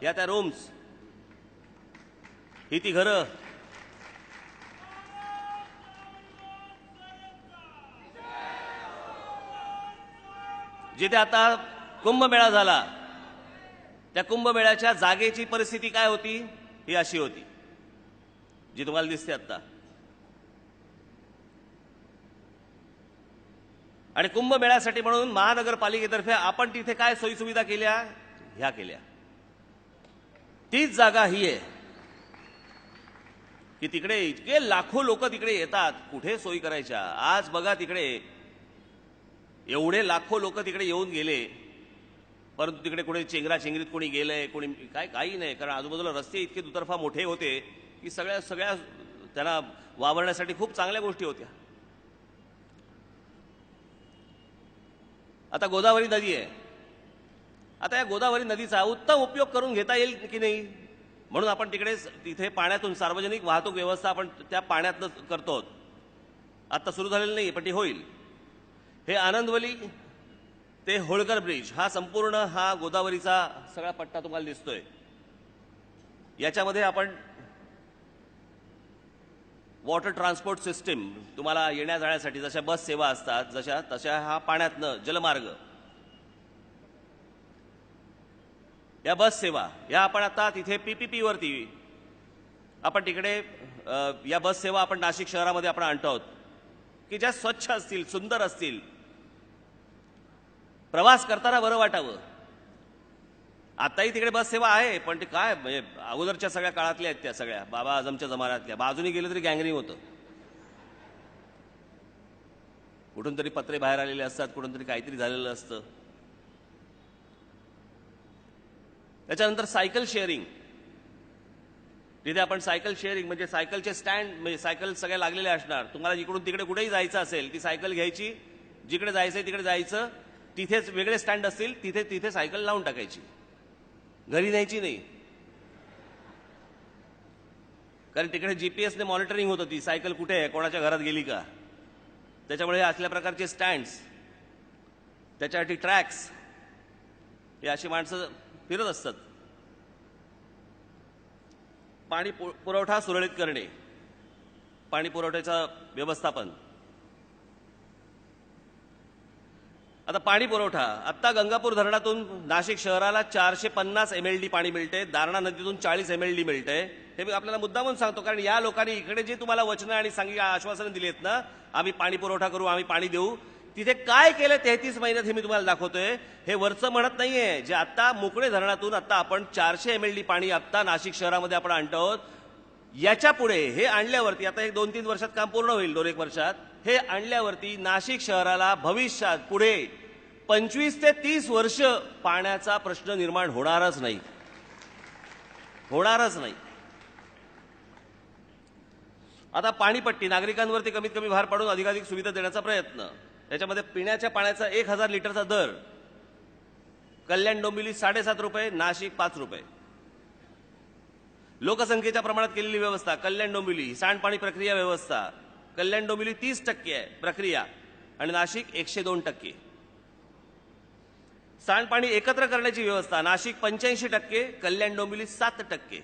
या त्या रूम्स, ही ती घरं. जिथे आता कुंभमेळा झाला, त्या कुंभमेळ्याच्या जागेची परिस्थिती काय होती? ही अशी होती जी तुम्हाला दिसते आता. आणि कुंभमेळ्यासाठी म्हणून महानगरपालिकेतर्फे आपण तिथे काय सोयीसुविधा केल्या? ह्या केल्या. तीच जागा ही आहे की तिकडे इतके लाखो लोक तिकडे येतात. कुठे सोयी करायच्या? आज बघा तिकडे एवढे लाखो लोक तिकडे येऊन गेले, परंतु तिकडे कोणी चेंगराचेंगरीत कोणी गेलंय, कोणी काय, काही नाही. कारण आजूबाजूला रस्ते इतके दुतर्फा मोठे होते की सगळ्या त्यांना वावरण्यासाठी खूप चांगल्या गोष्टी होत्या. आता गोदावरी नदी आहे. आता या गोदावरी नदीचा उत्तम उपयोग करून घेता येईल की नाही, म्हणून आपण तिथे पाण्यातून सार्वजनिक वाहतूक व्यवस्था आपण त्या पाण्यातनं करतो. आता सुरू झालेलं नाही, पण ती होईल. हे आनंदवली ते होळकर ब्रिज, हा संपूर्ण हा गोदावरीचा सगळा पट्टा तुम्हाला दिसतोय. याच्यामध्ये आपण वॉटर ट्रान्सपोर्ट सिस्टीम, तुम्हाला येण्या जाण्यासाठी जशा बस सेवा असतात तशा हा पाण्यातनं जलमार्ग, या बस सेवा या आपण आता तिथे PPP वरती आपण तिकडे या बस सेवा आपण नाशिक शहरामध्ये आपण आणतो आहोत की ज्या स्वच्छ असतील, सुंदर असतील, प्रवास करताना बरं वाटावं. आताही तिकडे बस सेवा आहे, पण ते काय म्हणजे अगोदरच्या सगळ्या काळातल्या आहेत त्या सगळ्या, बाबा आझमच्या जमान्यातल्या. बाजूनी गेलं तरी गँगरिंग होतं. कुठून तरी पत्रे बाहेर आलेले असतात, कुठून तरी काहीतरी झालेलं असतं. त्याच्यानंतर सायकल शेअरिंग. तिथे आपण सायकल शेअरिंग म्हणजे सायकलचे स्टँड, म्हणजे सायकल सगळ्या लागलेल्या असणार. तुम्हाला इकडून तिकडे कुठेही जायचं असेल, ती सायकल घ्यायची, जिकडे जायचंय तिकडे जायचं. तिथेच वेगळे स्टँड असतील, तिथे सायकल लावून टाकायची, घरी न्यायची नाही. कारण तिकडे जीपीएसने मॉनिटरिंग होतं ती सायकल कुठे आहे, कोणाच्या घरात गेली का. त्याच्यामुळे असल्या प्रकारचे स्टँड्स, त्याच्यासाठी ट्रॅक्स, हे अशी माणसं फिरत असतात. पाणी पुरवठा सुरळीत करणे, पाणी पुरवठ्याचं व्यवस्थापन. आता पाणी पुरवठा, आता गंगापूर धरणातून नाशिक शहराला 450 MLD पाणी मिळते, दारणा नदीतून 40 MLD मिळते. हे मी आपल्याला मुद्दामून सांगतो, कारण या लोकांनी इकडे जे तुम्हाला वचनं आणि आश्वासनं दिली आहेत ना, आम्ही पाणी पुरवठा करू, आम्ही पाणी देऊ, तिथे काय केलं 33 महिन्यात हे मी तुम्हाला दाखवतोय. हे वरचं म्हणत नाहीये. जे आता मोकळे धरणातून आता आपण 400 MLD पाणी आता नाशिक शहरामध्ये आपण आणतो आहोत. याच्या पुढे हे आणल्यावरती आता एक 2-3 वर्षात काम पूर्ण होईल, 2-1 वर्षात हे आणल्यावरती नाशिक शहराला भविष्यात पुढे 25 ते 30 वर्ष पाण्याचा प्रश्न निर्माण होणारच नाही, होणारच नाही. आता पाणीपट्टी, नागरिकांवरती कमीत कमी भार पाडून अधिकाधिक सुविधा देण्याचा प्रयत्न. त्याच्यामध्ये पिण्याच्या पाण्याचा 1000 लिटरचा दर, कल्याण डोंबिवली 7.5 रुपये, नाशिक 5 रुपये. लोकसंख्येच्या प्रमाणात केलेली व्यवस्था, कल्याण डोंबिवली सांडपाणी प्रक्रिया व्यवस्था, कल्याण डोंबिवली 30% आहे प्रक्रिया आणि नाशिक 102%. सांडपाणी एकत्र करण्याची व्यवस्था नाशिक 85%, कल्याण डोंबिवली 7%.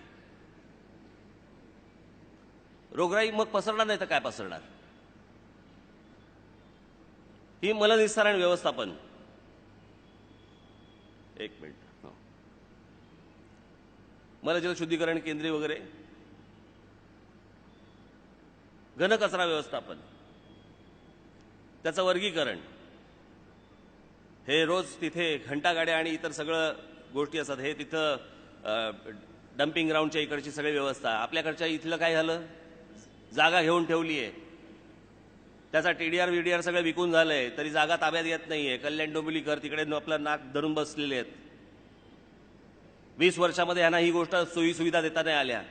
रोगराई मग पसरणार नाही तर काय पसरणार? ही मलनिस्सारण व्यवस्थापन. एक मिनिट. मलजल शुद्धीकरण केंद्रे वगैरे, घनकचरा व्यवस्थापन, त्याचं वर्गीकरण, हे रोज तिथे घंटागाड्या आणि इतर सगळं गोष्टी असतात. हे तिथं डम्पिंग ग्राउंडच्या इकडची सगळी व्यवस्था. आपल्याकडच्या इथलं काय झालं? जागा घेऊन ठेवली आहे, त्याचा टीडीआर व्हीडीआर सगळं विकून झालंय, तरी जागा ताब्यात येत नाहीये. कल्याण डोंबिवलीकर तिकडे आपलं नाक धरून बसलेले आहेत. 20 वर्षामध्ये यांना ही गोष्ट सोयी सुविधा देता नाही आल्या.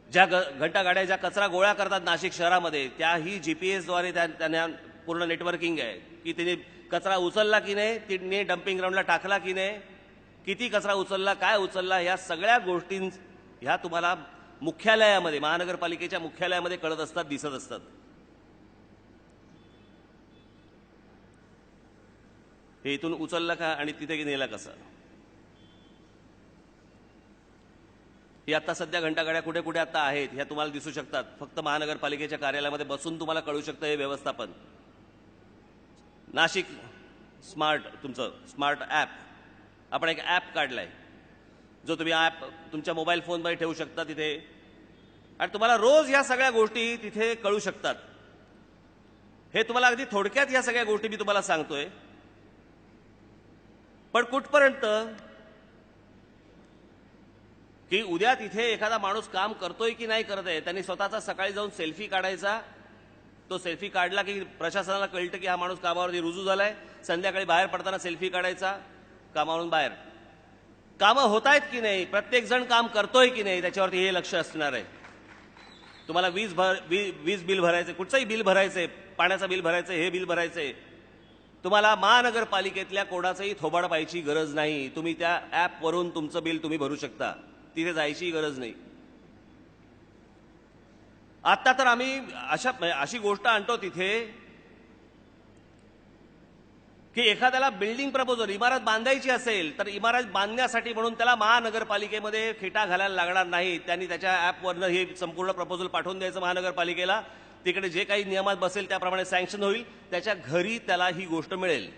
ज्या घंटागाड्या ज्या कचरा गोळा करतात नाशिक शहरामध्ये, त्याही जीपीएसद्वारे त्यांना पूर्ण नेटवर्किंग आहे की तिने कचरा उचलला की नाही, तिने डम्पिंग ग्राउंडला टाकला की नाही, किती कचरा उचलला, काय उचलला, या सगळ्या गोष्टी ह्या तुम्हाला मुख्यालयामध्ये, महानगरपालिकेच्या मुख्यालयामध्ये कळत असतात, दिसत असतात. हे इथून उचललं का आणि तिथे नेला कसं? ही आता सध्या घंटागाड्या कुठे कुठे आता आहेत ह्या तुम्हाला दिसू शकतात. फक्त महानगरपालिकेच्या कार्यालयामध्ये बसून तुम्हाला कळू शकतं हे व्यवस्थापन. नाशिक स्मार्ट, तुमचं स्मार्ट ॲप, आपण एक ॲप काढलाय जो तुम्ही ॲप तुमच्या मोबाईल फोनमध्ये ठेवू शकता तिथे, आणि तुम्हाला रोज या सगळ्या गोष्टी तिथे कळू शकतात. हे तुम्हाला अगदी थोडक्यात या सगळ्या गोष्टी मी तुम्हाला सांगतोय. पण कुठपर्यंत की उद्या तिथे एखादा माणूस काम करतोय की नाही करत आहे, त्यांनी स्वतःचा सकाळी जाऊन सेल्फी काढायचा. तो सेल्फी काढला की प्रशासनाला कळतं की हा माणूस कामावरती रुजू झालाय. संध्याकाळी बाहेर पडताना सेल्फी काढायचा, कामावरून बाहेर. कामं होत आहेत की नाही, प्रत्येक जण काम करतोय की नाही, त्याच्यावरती हे लक्ष असणार आहे. तुम्हाला वीज बिल भरायचे, कुठचंही बिल भरायचंय, पाण्याचं बिल भरायचंय, हे बिल भरायचंय, तुम्हाला महानगरपालिकेतल्या कोणाचंही थोबाड पाहायची गरज नाही. तुम्ही त्या ॲपवरून तुमचं बिल तुम्ही भरू शकता, तिथे जायची गरज नाही. आता तर आम्ही अशी गोष्ट आणतो तिथे की एखाद्याला बिल्डिंग प्रपोजल, इमारत बांधायची असेल तर इमारत बांधण्यासाठी म्हणून त्याला महानगरपालिकेमध्ये खिटा घालायला लागणार नाही. त्यांनी त्याच्या ॲपवरनं हे संपूर्ण प्रपोजल पाठवून द्यायचं महानगरपालिकेला. तिकडे जे काही नियमात बसेल त्याप्रमाणे सँक्शन होईल, त्याच्या घरी त्याला ही गोष्ट मिळेल.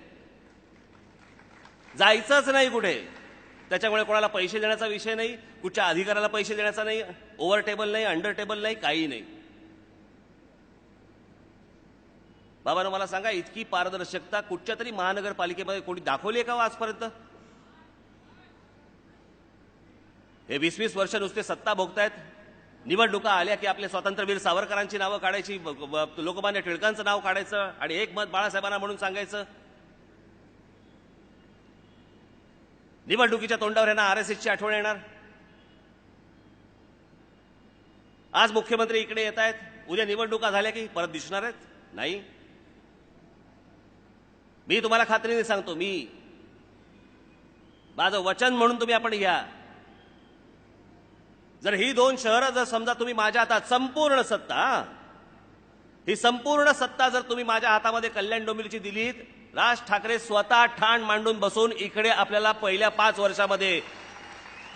जायचंच नाही कुठे. त्याच्यामुळे कोणाला पैसे देण्याचा विषय नाही, कुठच्या अधिकाऱ्याला पैसे देण्याचा नाही, ओव्हर टेबल नाही, अंडर टेबल नाही, काही नाही. बाबांनो मला सांगा, इतकी पारदर्शकता कुठच्या तरी महानगरपालिकेमध्ये कोणी दाखवली आहे का आजपर्यंत? हे 20-20 वर्ष नुसते सत्ता भोगतायत. निवडणुका आल्या की आपले स्वातंत्र्यवीर सावरकरांची नावं काढायची, लोकमान्य टिळकांचं नाव काढायचं आणि एक मत बाळासाहेबांना म्हणून सांगायचं. निवडणुकीच्या तोंडावर यांना आरएसएसची आठवण येणार. आज मुख्यमंत्री इकडे येत आहेत, उद्या निवडणुका झाल्या की परत दिसणार आहेत? नाही. मी तुम्हाला खात्रीने सांगतो, माझं वचन म्हणून तुम्ही आपण घ्या. जर ही 2 शहरं जर समजा तुम्ही माझ्या हातात, संपूर्ण सत्ता, ही संपूर्ण सत्ता जर तुम्ही माझ्या हातामध्ये कल्याण डोंबिवलीची दिलीत, राज ठाकरे स्वतः ठाण मांडून बसून इकडे आपल्याला पहिल्या 5 वर्षामध्ये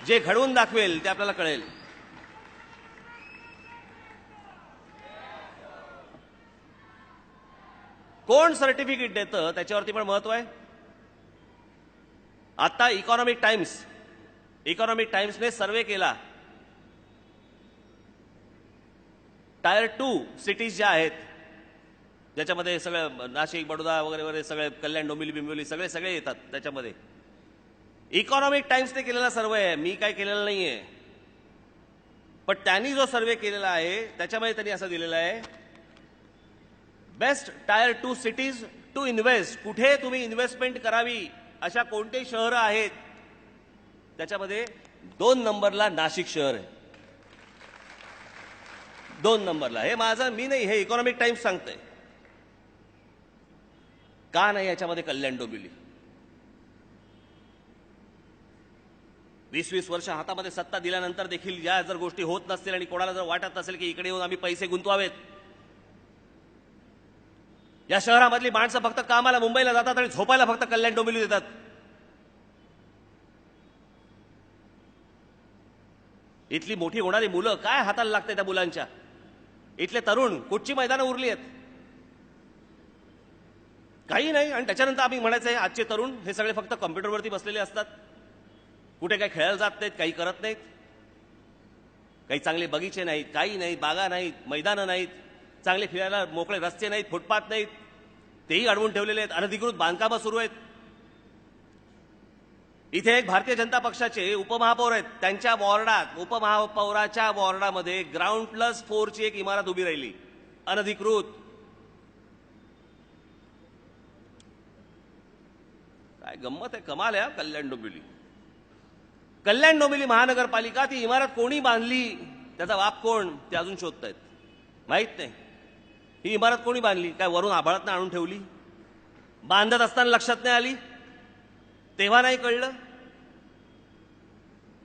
जे घडवून दाखवेल ते आपल्याला कळेल. कोण सर्टिफिकेट देतं त्याच्यावरती पण महत्व आहे. आता इकॉनॉमिक टाइम्सने सर्वे केला. टायर 2 सिटीज ज्या आहेत, ज्याच्यामध्ये सगळं नाशिक, बडोदा वगैरे वगैरे सगळे, कल्याण डोंबिवली सगळे येतात त्याच्यामध्ये. इकॉनॉमिक टाइम्सने केलेला सर्वे आहे, मी काय केलेला नाहीये. पण त्यांनी जो सर्वे केलेला आहे त्याच्यामध्ये त्यांनी असं दिलेलं आहे, best tier 2 cities to invest. कुठे तुम्ही इन्व्हेस्टमेंट करावी अशा कोणते शहरं आहेत, त्याच्यामध्ये 2 नंबरला नाशिक शहर आहे. 2 नंबरला. हे माझं मी नाही, हे इकॉनॉमिक टाइम्स सांगतंय. का नाही याच्यामध्ये कल्याण डोंबिवली? 20-20 वर्ष हातामध्ये सत्ता दिल्यानंतर देखील या जर गोष्टी होत नसतील आणि कोणाला जर वाटत नसेल की इकडे येऊन आम्ही पैसे गुंतवावेत, या शहरामधली माणसं फक्त कामाला मुंबईला जातात आणि झोपायला फक्त कल्याण डोंबिवली देतात. इथली मोठी होणारी मुलं काय हाताला लागते त्या मुलांच्या. इथले तरुण कुठची मैदानं उरली आहेत, काही नाही. आणि त्याच्यानंतर आम्ही म्हणायचंय आजचे तरुण हे सगळे फक्त कॉम्प्युटरवरती बसलेले असतात, कुठे काही खेळायला जात नाहीत, काही करत नाहीत, काही चांगले बगीचे नाहीत, काही नाहीत, बागा नाहीत, मैदानं नाहीत, चांगले फिरायला मोकळे रस्ते नाहीत, फुटपाथ नाहीत, तेही अडवून ठेवलेले आहेत, अनधिकृत बांधकामं सुरू आहेत. इथे एक भारतीय जनता पक्षाचे उपमहापौर आहेत, त्यांच्या वॉर्डात उपमहापौराच्या वॉर्डामध्ये GR+4ची एक इमारत उभी राहिली अनधिकृत. काय गंमत आहे, कमाल आहे. कल्याण डोंबिवली महानगरपालिका ती इमारत कोणी बांधली, त्याचा बाप कोण ते अजून शोधतायत, माहित नाही. ही इमारत कोणी बांधली, काय वरून आभाळातनं आणून ठेवली, बांधत असताना लक्षात नाही आली, तेव्हा नाही कळलं.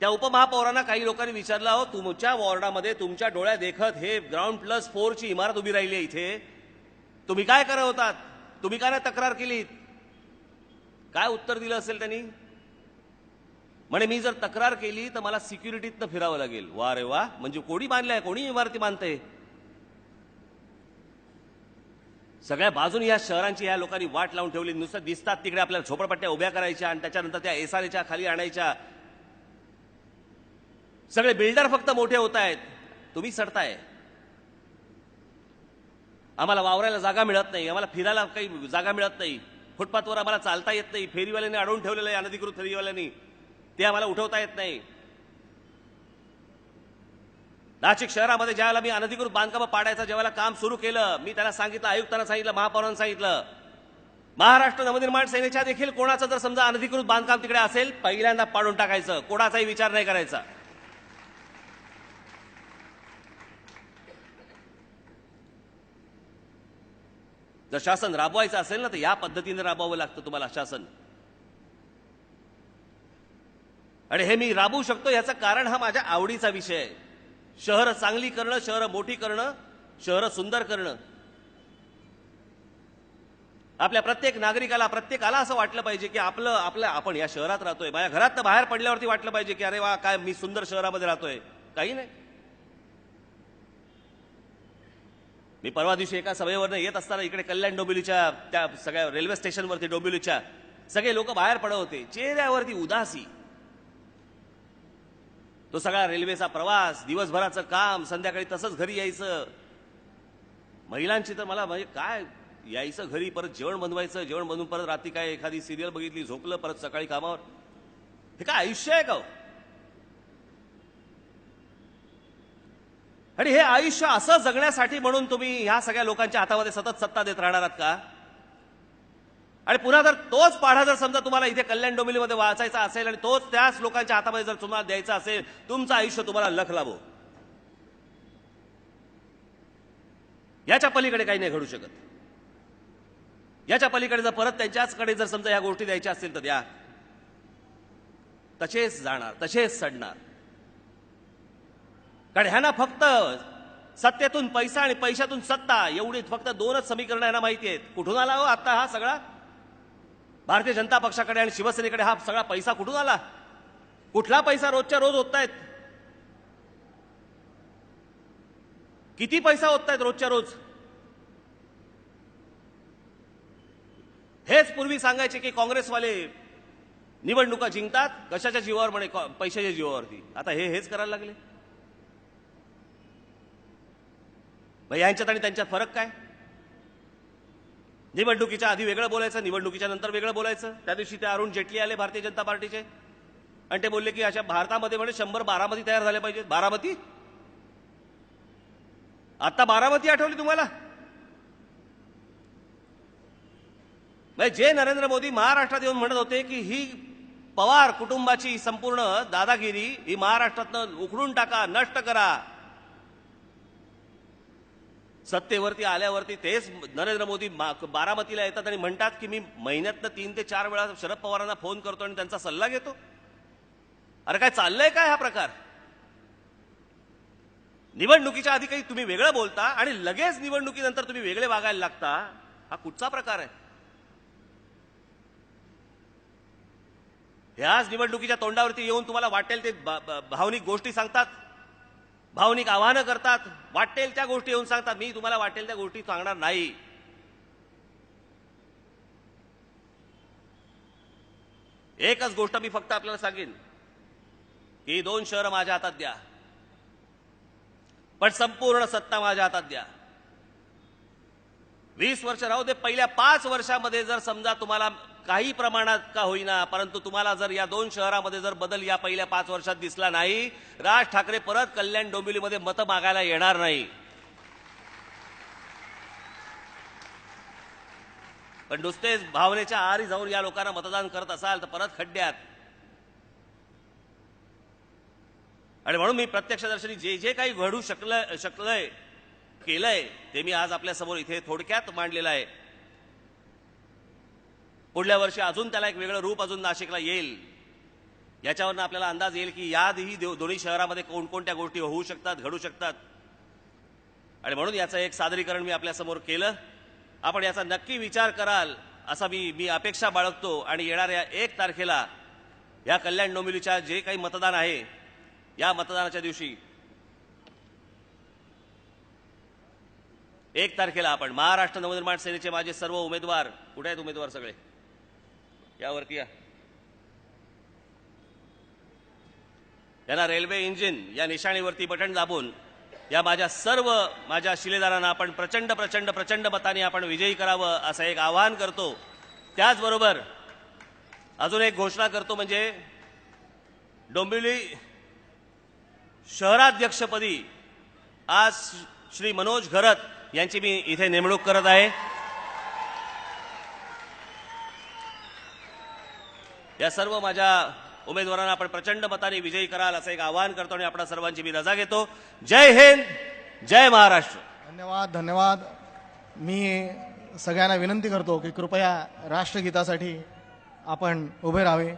त्या उपमहापौरांना काही लोकांनी विचारलं, हो तुमच्या वॉर्डामध्ये तुमच्या डोळ्या देखत हे GR+4ची इमारत उभी राहिली आहे इथे, तुम्ही काय करत होतात, तुम्ही काय तक्रार केलीत. काय उत्तर दिलं असेल त्यांनी, म्हणे मी जर तक्रार केली तर मला सिक्युरिटीतनं फिरावं लागेल. वा रे वा, म्हणजे कोणी बांधलंय, कोणी इमारती बांधते. सगळ्या बाजूनी या शहरांची या लोकांनी वाट लावून ठेवली. नुसतं दिसतात तिकडे आपल्याला झोपडपट्ट्या उभ्या करायच्या आणि त्याच्यानंतर त्या एसआरएच्या खाली आणायच्या. सगळे बिल्डर फक्त मोठे होत आहेत, तुम्ही सडताय. आम्हाला वावरायला जागा मिळत नाही, आम्हाला फिरायला काही जागा मिळत नाही, फुटपाथवर आम्हाला चालता येत नाही, फेरीवाल्यांनी अडवून ठेवलेलं आहे अनधिकृत फेरीवाल्यांनी, ते आम्हाला उठवता येत नाही. नाशिक शहरामध्ये ज्यावेळेला मी अनधिकृत बांधकामं पाडायचं ज्यावेळेला काम सुरू केलं, मी त्याला सांगितलं, आयुक्तांना सांगितलं, महापौरांना सांगितलं, महाराष्ट्र नवनिर्माण सेनेच्या देखील कोणाचं जर समजा अनधिकृत बांधकाम तिकडे असेल पहिल्यांदा पाडून टाकायचं, कोणाचाही विचार नाही करायचा. जर शासन राबवायचं असेल ना तर या पद्धतीने राबवावं लागतं तुम्हाला शासन. आणि हे मी राबवू शकतो याचं कारण हा माझ्या आवडीचा विषय आहे. शहरं चांगली करणं, शहरं मोठी करणं, शहरं सुंदर करणं. आपल्या प्रत्येक नागरिकाला, प्रत्येकाला असं वाटलं पाहिजे की आपण या शहरात राहतोय. माझ्या घरात बाहेर पडल्यावरती वाटलं पाहिजे की अरे वा काय मी सुंदर शहरामध्ये राहतोय. काही नाही. मी परवा दिवशी एका सभेवरनं येत असताना इकडे कल्याण डोंबिवलीच्या त्या सगळ्या रेल्वे स्टेशनवरती डोंबिवलीच्या सगळे लोक बाहेर पडत होते, चेहऱ्यावरती उदासी. तो सगळा रेल्वेचा प्रवास, दिवसभराचं काम, संध्याकाळी तसंच घरी यायचं. महिलांची तर मला म्हणजे काय यायचं घरी, परत जेवण बनवायचं, जेवण बनवून परत रात्री काय एखादी सिरियल बघितली, झोपलं, परत सकाळी कामावर. हे काय आयुष्य आहे का? आणि हे आयुष्य असं जगण्यासाठी म्हणून तुम्ही ह्या सगळ्या लोकांच्या हातामध्ये सतत सत्ता देत राहणार आहात का? आणि पुन्हा जर तोच पाढा जर समजा तुम्हाला इथे कल्याण डोंबिवलीमध्ये वाचायचा असेल आणि तोच त्याच लोकांच्या हातामध्ये जर तुम्हाला द्यायचा असेल, तुमचं आयुष्य तुम्हाला लख लाभो. याच्या पलीकडे काही नाही घडू शकत. याच्या पलीकडे जर परत त्यांच्याचकडे जर समजा या गोष्टी द्यायच्या असतील तर द्या. तसेच जाणार, तसेच सडणार. कारण ह्यांना फक्त सत्तेतून पैसा आणि पैशातून सत्ता एवढी फक्त दोनच समीकरणं यांना माहिती आहेत. कुठून आला हो आता हा सगळा? भारतीय जनता पक्षाकडे आणि शिवसेनेकडे हा सगळा पैसा कुठून आला? कुठला पैसा रोजच्या रोज होतायत? किती पैसा होतायत रोजच्या रोज? हेच पूर्वी सांगायचे की काँग्रेसवाले निवडणुका जिंकतात कशाच्या जीवावर, म्हणे पैशाच्या जीवावरती. आता हेच करायला लागले. यांच्यात आणि त्यांच्यात फरक काय? निवडणुकीच्या आधी वेगळं बोलायचं, निवडणुकीच्या नंतर वेगळं बोलायचं. त्या दिवशी ते अरुण जेटली आले भारतीय जनता पार्टीचे आणि ते बोलले की अशा भारतामध्ये म्हणे 100 बारामती तयार झाल्या पाहिजेत. बारामती? आता बारामती आठवली तुम्हाला? जे नरेंद्र मोदी महाराष्ट्रात येऊन म्हणत होते की ही पवार कुटुंबाची संपूर्ण दादागिरी ही महाराष्ट्रातनं उखडून टाका, नष्ट करा. सत्तेवरती आल्यावरती तेच नरेंद्र मोदी बारामतीला येतात आणि म्हणतात की मी महिन्यातनं 3 ते 4 वेळा शरद पवारांना फोन करतो आणि त्यांचा सल्ला घेतो. अरे काय चाललंय काय हा प्रकार? निवडणुकीच्या आधी काही तुम्ही वेगळं बोलता आणि लगेच निवडणुकीनंतर तुम्ही वेगळे वागायला लागता. हा कुठचा प्रकार आहे? ह्याच निवडणुकीच्या तोंडावरती येऊन तुम्हाला वाटेल ते भावनिक गोष्टी सांगतात, भावनिक आवाहनं करतात, वाटेल त्या गोष्टी येऊन सांगतात. मी तुम्हाला वाटेल त्या गोष्टी सांगणार नाही. एकच गोष्ट मी फक्त आपल्याला सांगेन की 2 शहरं माझ्या हातात द्या, पण संपूर्ण सत्ता माझ्या हातात द्या. 20 वर्ष राहू दे, पहिल्या 5 वर्षामध्ये जर समजा तुम्हाला काही प्रमाणात का होईना, परंतु तुम्हाला जर या 2 शहरामध्ये जर बदल या पहिल्या 5 वर्षात दिसला नाही, राज ठाकरे परत कल्याण डोंबिवलीमध्ये मतं मागायला येणार नाही. पण नुसतेच भावनेच्या आहारी जाऊन या लोकांना मतदान करत असाल तर परत खड्ड्यात. आणि म्हणून मी प्रत्यक्षदर्शनी जे जे काही घडू शकलंय केलंय ते मी आज आपल्या समोर इथे थोडक्यात मांडलेलं आहे. पुढल्या वर्षी अजून त्याला एक वेगळं रूप अजून नाशिकला येईल. याच्यावरनं आपल्याला अंदाज येईल की याआधी दोन्ही शहरामध्ये कोणकोणत्या गोष्टी होऊ शकतात, घडू शकतात. आणि म्हणून याचं एक सादरीकरण मी आपल्या समोर केलं. आपण याचा नक्की विचार कराल असा मी अपेक्षा बाळगतो. आणि येणाऱ्या 1 तारखेला या कल्याण डोंबिवलीच्या जे काही मतदान आहे, या मतदानाच्या दिवशी 1 तारखेला आपण महाराष्ट्र नवनिर्माण सेनेचे माझे सर्व उमेदवार, कुठे आहेत उमेदवार सगळे, यावरती या. यांना रेल्वे इंजिन या निशाणीवरती बटन दाबून या माझ्या शिलेदारांना आपण प्रचंड प्रचंड प्रचंड मताने आपण विजयी करावं असं एक आवाहन करतो. त्याचबरोबर अजून एक घोषणा करतो, म्हणजे डोंबिवली शहराध्यक्षपदी आज श्री मनोज घरत यांची मी इथे नेमणूक करत आहे. या सर्व माझ्या उमेदवारांना आपण प्रचंड मताने विजयी कराल असं एक आवाहन करतो आणि आपल्या सर्वांची मी रजा घेतो. जय हिंद, जय महाराष्ट्र. धन्यवाद. मी सगळ्यांना विनंती करतो की कृपया राष्ट्रगीतासाठी आपण उभे राहावे.